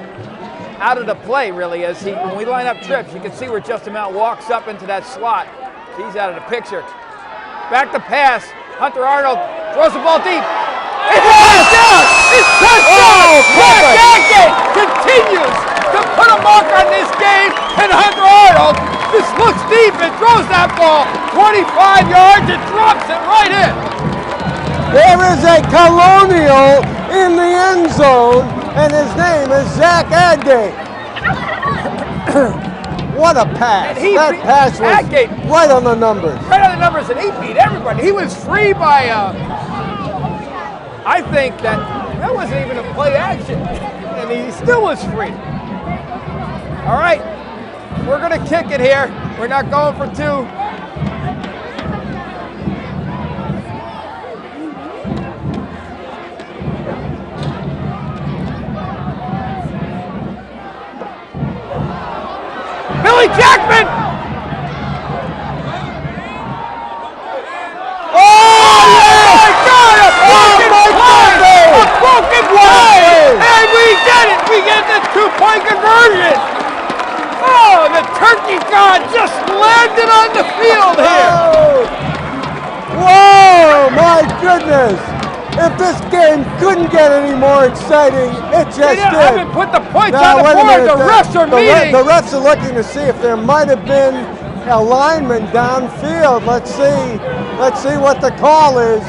out of the play, really, as when we line up trips, you can see where just amount walks up into that slot. He's out of the picture. Back to pass. Hunter Arnold throws the ball deep. It's touchdown! It's touchdown! Jack Atkins continues to put a mark on this game, and Hunter Arnold just looks deep and throws that ball 25 yards and drops it right in. There is a Colonial in the end zone, and his name is Zach Adgate. What a pass. That pass was Adgate, right on the numbers. Right on the numbers, and he beat everybody. He was free by, I think that wasn't even a play action, and he still was free. All right. We're going to kick it here. We're not going for 2. Billy Jackman! Oh, my God! A broken play! And we get it! We get the 2-point conversion! Oh, the turkey god just landed on the field here! Whoa, my goodness! If this game couldn't get any more exciting, it just did. I haven't put the points Now, on the wait a board. minute. The refs are meeting. The refs are looking to see if there might have been a lineman downfield. Let's see what the call is.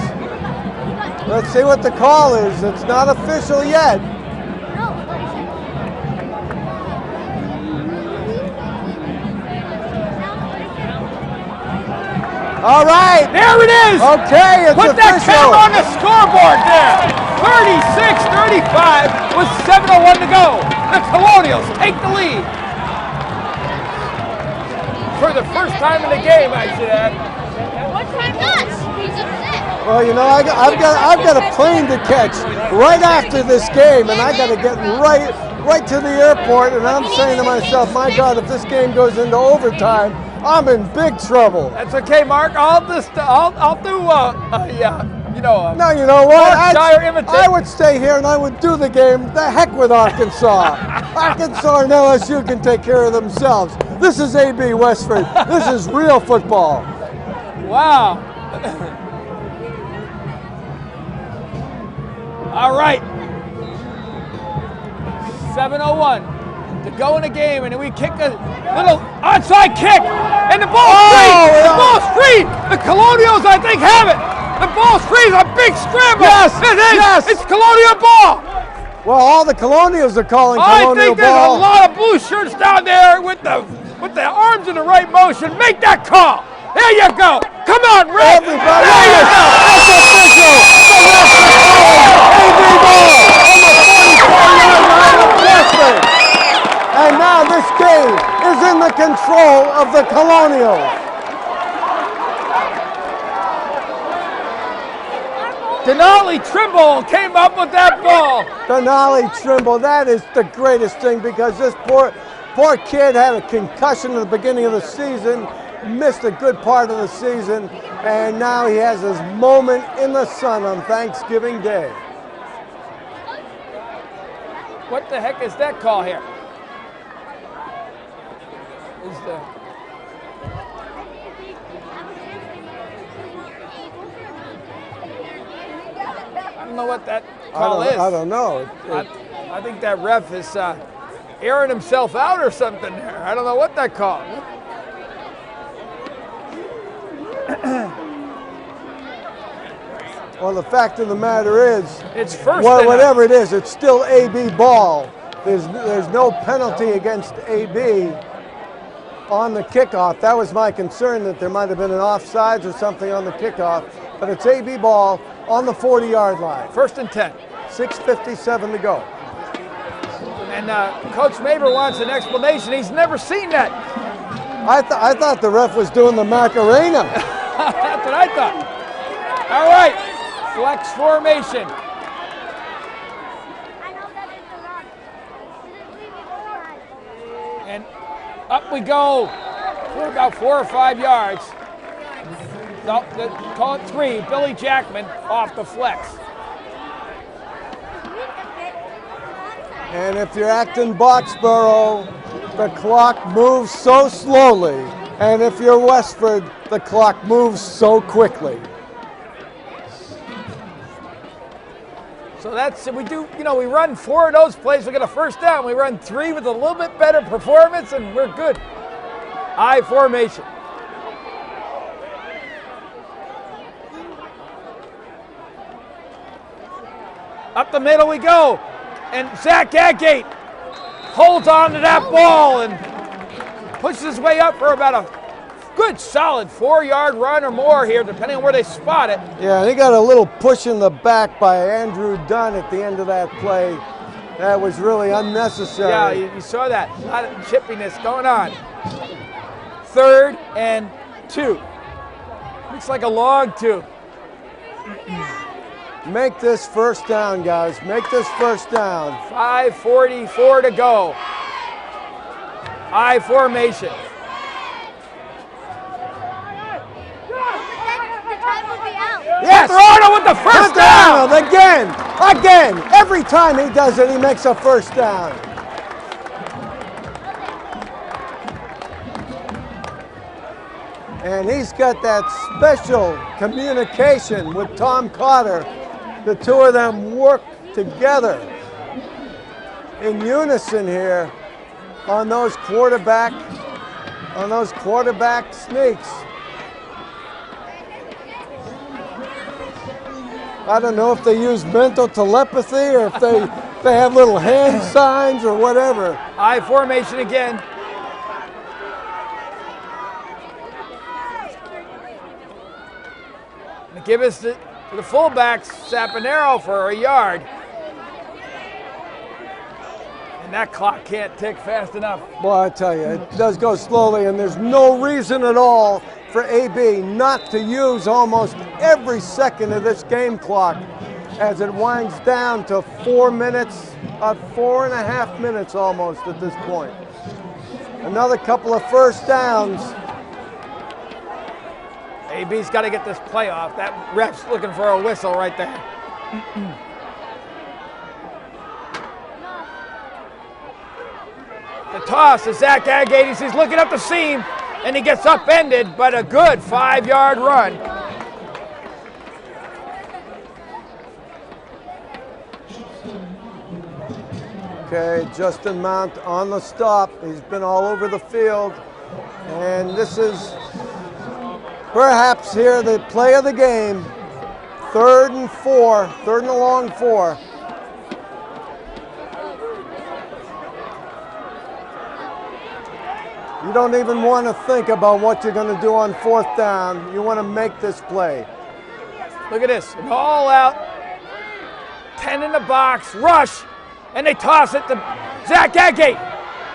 Let's see what the call is. It's not official yet. All right. There it is. Okay, it's Put that official. camera on the scoreboard there. 36-35 with 7:01 to go. The Colonials take the lead. For the first time in the game, I should add. What time does? He's upset. Well, you know, I've got a plane to catch right after this game, and I got to get right to the airport. And I'm saying to myself, my God, if this game goes into overtime, I'm in big trouble. That's okay, Mark. I'll do No, you know what? Yorkshire I would stay here and I would do the game. The heck with Arkansas. Arkansas and LSU can take care of themselves. This is AB Westford. This is real football. Wow. All right. 7:01 to go in the game, and we kick a little onside kick, and the ball's free. The ball's free. The Colonials, I think, have it. The ball's free. A big scramble. Yes, it is. yes. It's Colonial ball. Well, all the Colonials are calling Colonial I think there's ball. a lot of blue shirts down there with the arms in the right motion. Make that call. There you go. Come on, Red. Everybody, There you go. it's official. The refs are calling AB ball on the 44-yard line of Westford. And now this game is in the control of the Colonials. Denali Trimble came up with that ball. Denali Trimble, that is the greatest thing because this poor kid had a concussion at the beginning of the season, missed a good part of the season, and now he has his moment in the sun on Thanksgiving Day. What the heck is that call here? I don't know what that call is. I don't know. I think that ref is airing himself out or something there. I don't know what that call. Well, the fact of the matter is, it's first. Well, whatever it is, it's still AB ball. There's no penalty against AB on the kickoff. That was my concern, that there might have been an offsides or something on the kickoff, but it's AB ball on the 40-yard line. 1st and 10. 6:57 to go. And Coach Maver wants an explanation. He's never seen that. I thought the ref was doing the Macarena. That's what I thought. All right, flex formation. And up we go for about 4 or 5 yards. Call it 3. Billy Jackman off the flex. And if you're Acton Boxborough, the clock moves so slowly. And if you're Westford, the clock moves so quickly. So that's, we run 4 of those plays, we get a first down. We run 3 with a little bit better performance, and we're good. I formation. Up the middle we go. And Zach Agate holds on to that ball and pushes his way up for about a good solid 4-yard run or more here, depending on where they spot it. Yeah, he got a little push in the back by Andrew Dunn at the end of that play. That was really unnecessary. Yeah, you saw that. A lot of chippiness going on. 3rd and 2. Looks like a long 2. Make this first down, guys. Make this first down. 5:44 to go. I formation. Yes, Toronto with the first down. Again. Every time he does it, he makes a first down. And he's got that special communication with Tom Cotter. The two of them work together in unison here on those quarterback sneaks. I don't know if they use mental telepathy or if they have little hand signs or whatever. I formation again. And give us to the fullbacks, Saponaro for a yard. And that clock can't tick fast enough. Well, I tell you, it does go slowly, and there's no reason at all for AB not to use almost every second of this game clock as it winds down to 4 minutes, 4.5 minutes almost at this point. Another couple of first downs. AB's got to get this play off. That ref's looking for a whistle right there. The toss to Zach Agate. He's looking up the seam, and he gets upended, but a good 5-yard run. Okay, Justin Mount on the stop. He's been all over the field. And this is perhaps here the play of the game. 3rd and 4, 3rd and a long 4. You don't even want to think about what you're going to do on 4th down. You want to make this play. Look at this, an all out, 10 in the box, rush, and they toss it to Zach Agate.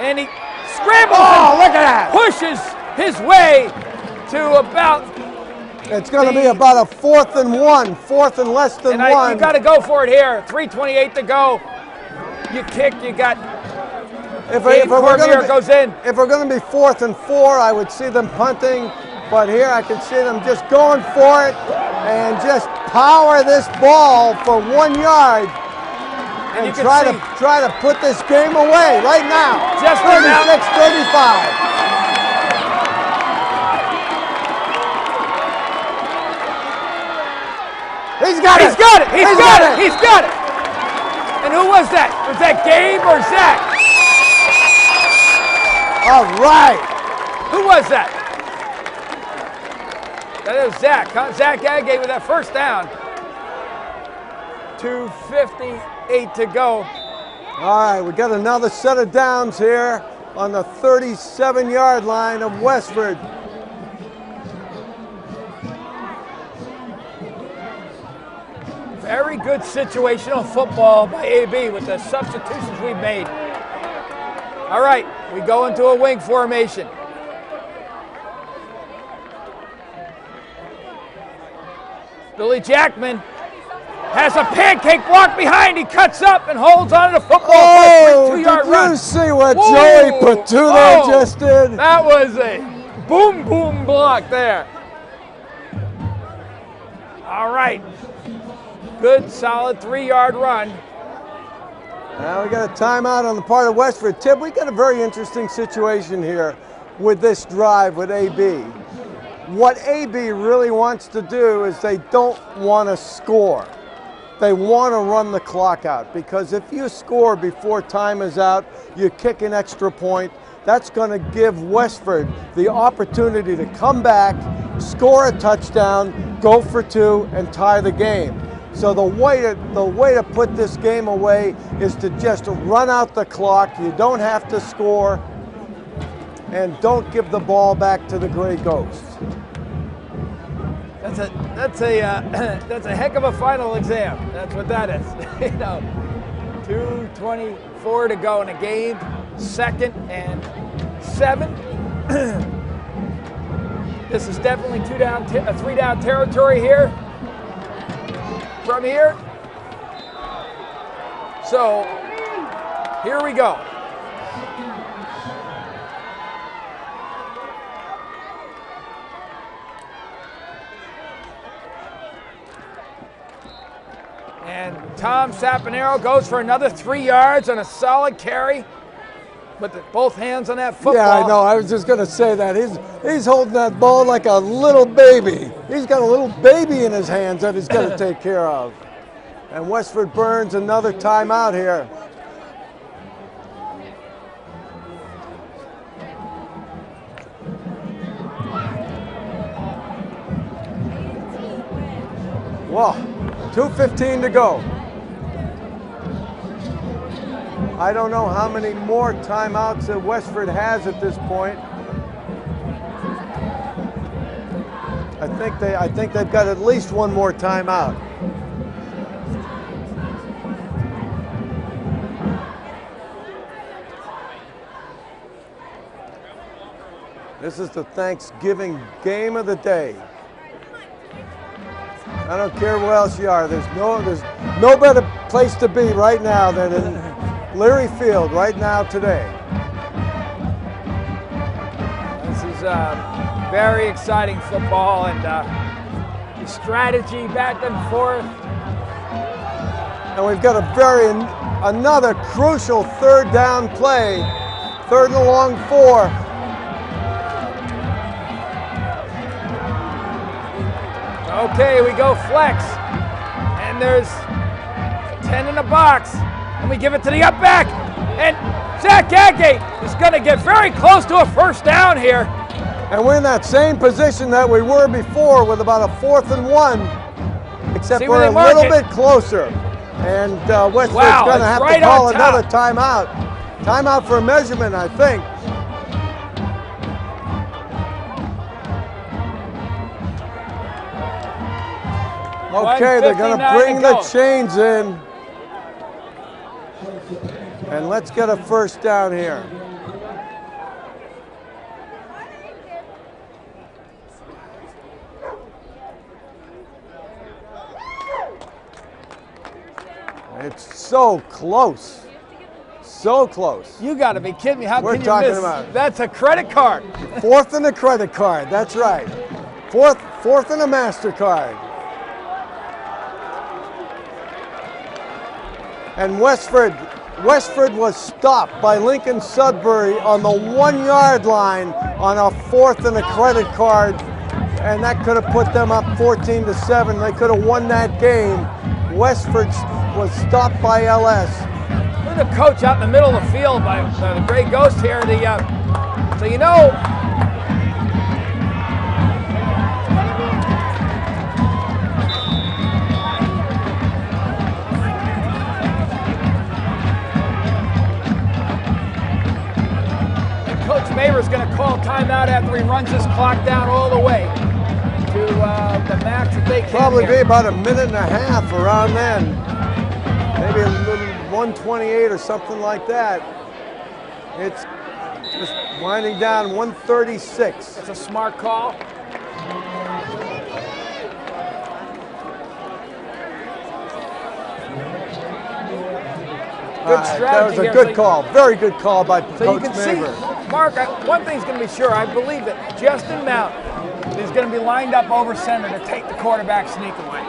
And he scrambles and look at that. Pushes his way to about. It's going to be about a 4th and 1, 4th and less than 1. You got to go for it here. 3:28 to go. You kick, you got. If we're goes in. If we're going to be 4th and 4, I would see them punting. But here I can see them just going for it and just power this ball for 1 yard and try to put this game away right now. Just 36-35. He's got it. He's got it. And who was that? Was that Gabe or Zach? All right. Who was that? That is Zach. Zach Agate with that first down. 2:58 to go. All right, we got another set of downs here on the 37-yard line of Westford. Very good situational football by AB with the substitutions we've made. All right, we go into a wing formation. Billy Jackman has a pancake block behind. He cuts up and holds on to the football for a 2-yard run. Did you see what Joey Patuno just did? That was a boom block there. All right. Good, solid 3-yard run. Now we got a timeout on the part of Westford. Tib, we got a very interesting situation here with this drive with AB. What AB really wants to do is they don't want to score. They want to run the clock out, because if you score before time is out, you kick an extra point. That's going to give Westford the opportunity to come back, score a touchdown, go for 2, and tie the game. So the way to put this game away is to just run out the clock. You don't have to score, and don't give the ball back to the Gray Ghosts. That's a heck of a final exam. That's what that is. 2:24 to go in a game. 2nd and 7. This is definitely 3-down territory here. From here. So here we go. And Tom Saponaro goes for another 3 yards on a solid carry. With both hands on that football. Yeah, I know. I was just going to say that. He's holding that ball like a little baby. He's got a little baby in his hands that he's going to take care of. And Westford burns another timeout here. Well, 2:15 to go. I don't know how many more timeouts that Westford has at this point. I think they've got at least one more timeout. This is the Thanksgiving game of the day. I don't care where else you are. There's no better place to be right now than in Leary Field right now today. This is very exciting football, and the strategy back and forth. And we've got another crucial 3rd down play, 3rd and a long 4. Okay, we go flex, and there's 10 in the box. And we give it to the up back. And Zach Agate is going to get very close to a first down here. And we're in that same position that we were before with about a 4th and 1, except we're a little bit closer. And Westford's going to have to call another timeout. Timeout for a measurement, I think. Okay, they're going to bring the chains in. And let's get a first down here. It's so close. So close. You got to be kidding me. How can you miss? About That's a credit card. 4th and a credit card. That's right. Fourth and a MasterCard. And Westford was stopped by Lincoln Sudbury on the 1-yard line on a 4th and a credit card, and that could have put them up 14-7. They could have won that game. Westford was stopped by LS. Look at the coach out in the middle of the field by the Gray Ghost here. So you know. Coach Maver's going to call timeout after he runs this clock down all the way to the max that they can. Probably be about a minute and a half around then. Maybe a little 1:28 or something like that. It's just winding down 1:36. It's a smart call. Good strategy. That was a good call. Very good call by Coach Maver. Mark, one thing's going to be sure. I believe that Justin Mount is going to be lined up over center to take the quarterback sneak away.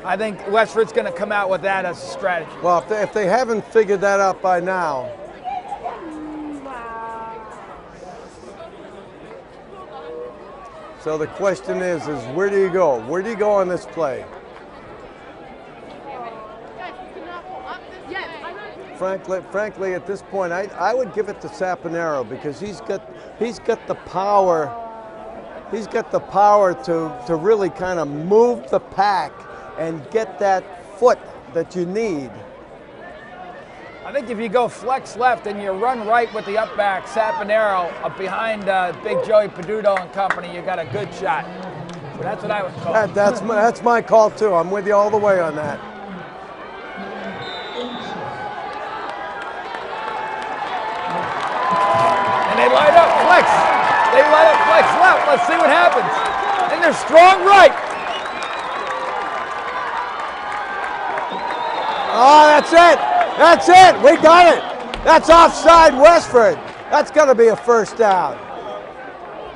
I think Westford's going to come out with that as a strategy. Well, if they haven't figured that out by now. So the question is where do you go? Where do you go on this play? Frankly, at this point, I would give it to Saponaro because he's got the power. He's got the power to really kind of move the pack and get that foot that you need. I think if you go flex left and you run right with the up back, Saponaro up behind Big Joey Peduto and company, you got a good shot. So that's what I would call. That's my call too. I'm with you all the way on that. They light up flex. They light up flex left. Let's see what happens. And they're strong right. Oh, that's it. That's it. We got it. That's offside Westford. That's going to be a first down.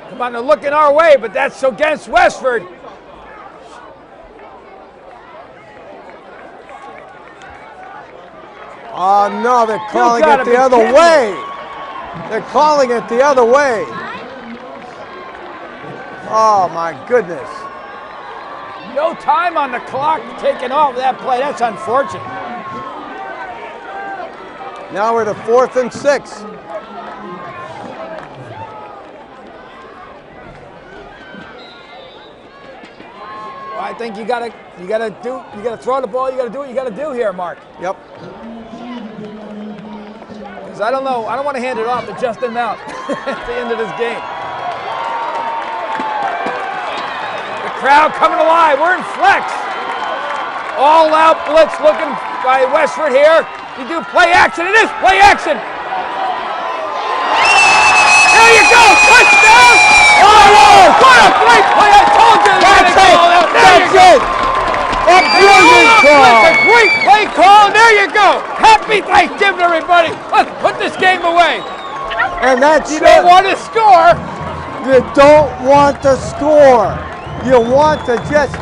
Come on, they're looking our way, but that's against Westford. Oh, no, they're calling it the other way. They're calling it the other way. Oh, my goodness. No time on the clock taking off that play. That's unfortunate. Now we're to 4th and 6. Well, I think you gotta throw the ball. You gotta do what you gotta do here, Mark. Yep. Because I don't know. I don't want to hand it off to Justin Mount at the end of this game. The crowd coming alive. We're in flex. All out blitz looking by Westford here. You do play action. It is play action. There you go. Touchdown. Oh, what a great play. I told you. That's it. That's it. A brilliant call. It's a great play call. And there you go. Happy Thanksgiving, everybody. Let's put this game away. And that's You don't want to score. You don't want to score. You want to just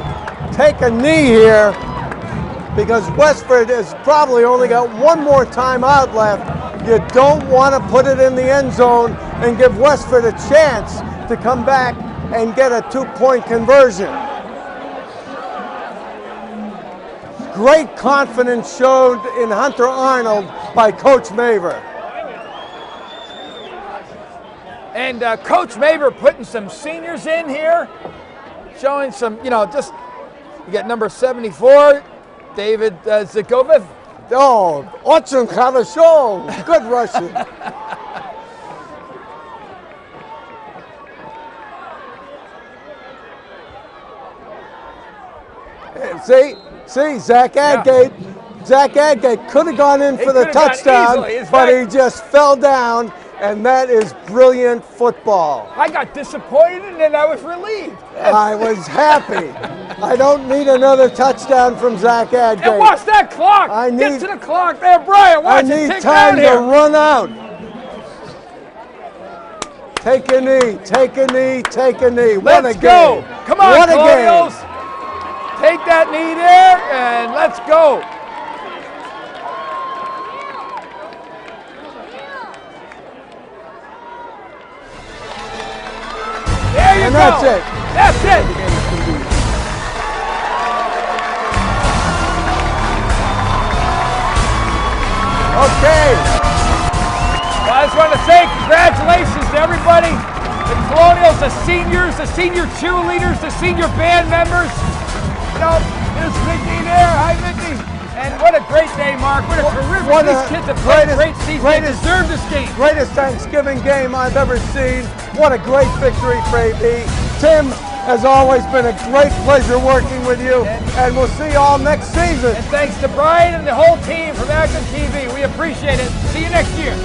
take a knee here because Westford has probably only got one more timeout left. You don't want to put it in the end zone and give Westford a chance to come back and get a 2-point conversion. great confidence shown in Hunter Arnold by Coach Maver. And Coach Maver putting some seniors in here, showing some, you know, just, you got number 74, David Zakovic. Oh, очень хорошо. Good Russian. See, Zach Adgate. Zach Adgate could have gone in for the touchdown, but he just fell down, and that is brilliant football. I got disappointed, and then I was relieved. I was happy. I don't need another touchdown from Zach Adgate. And watch that clock. Get to the clock there, Brian. Watch it tick down here. I need time to run out. Take a knee, take a knee, take a knee. Let's go. Come on, Colonials. Take that knee there, and let's go. There you go. That's it. That's it. Okay. Well, I just want to say congratulations to everybody. The Colonials, the seniors, the senior cheerleaders, the senior band members. You know, there's Vicky there. Hi, Vicky. And what a great day, Mark. What a terrific. These kids have played a great season. They deserve this game. Greatest Thanksgiving game I've ever seen. What a great victory for AB. Tim, has always been a great pleasure working with you, and we'll see you all next season. And thanks to Brian and the whole team from Acton TV. We appreciate it. See you next year.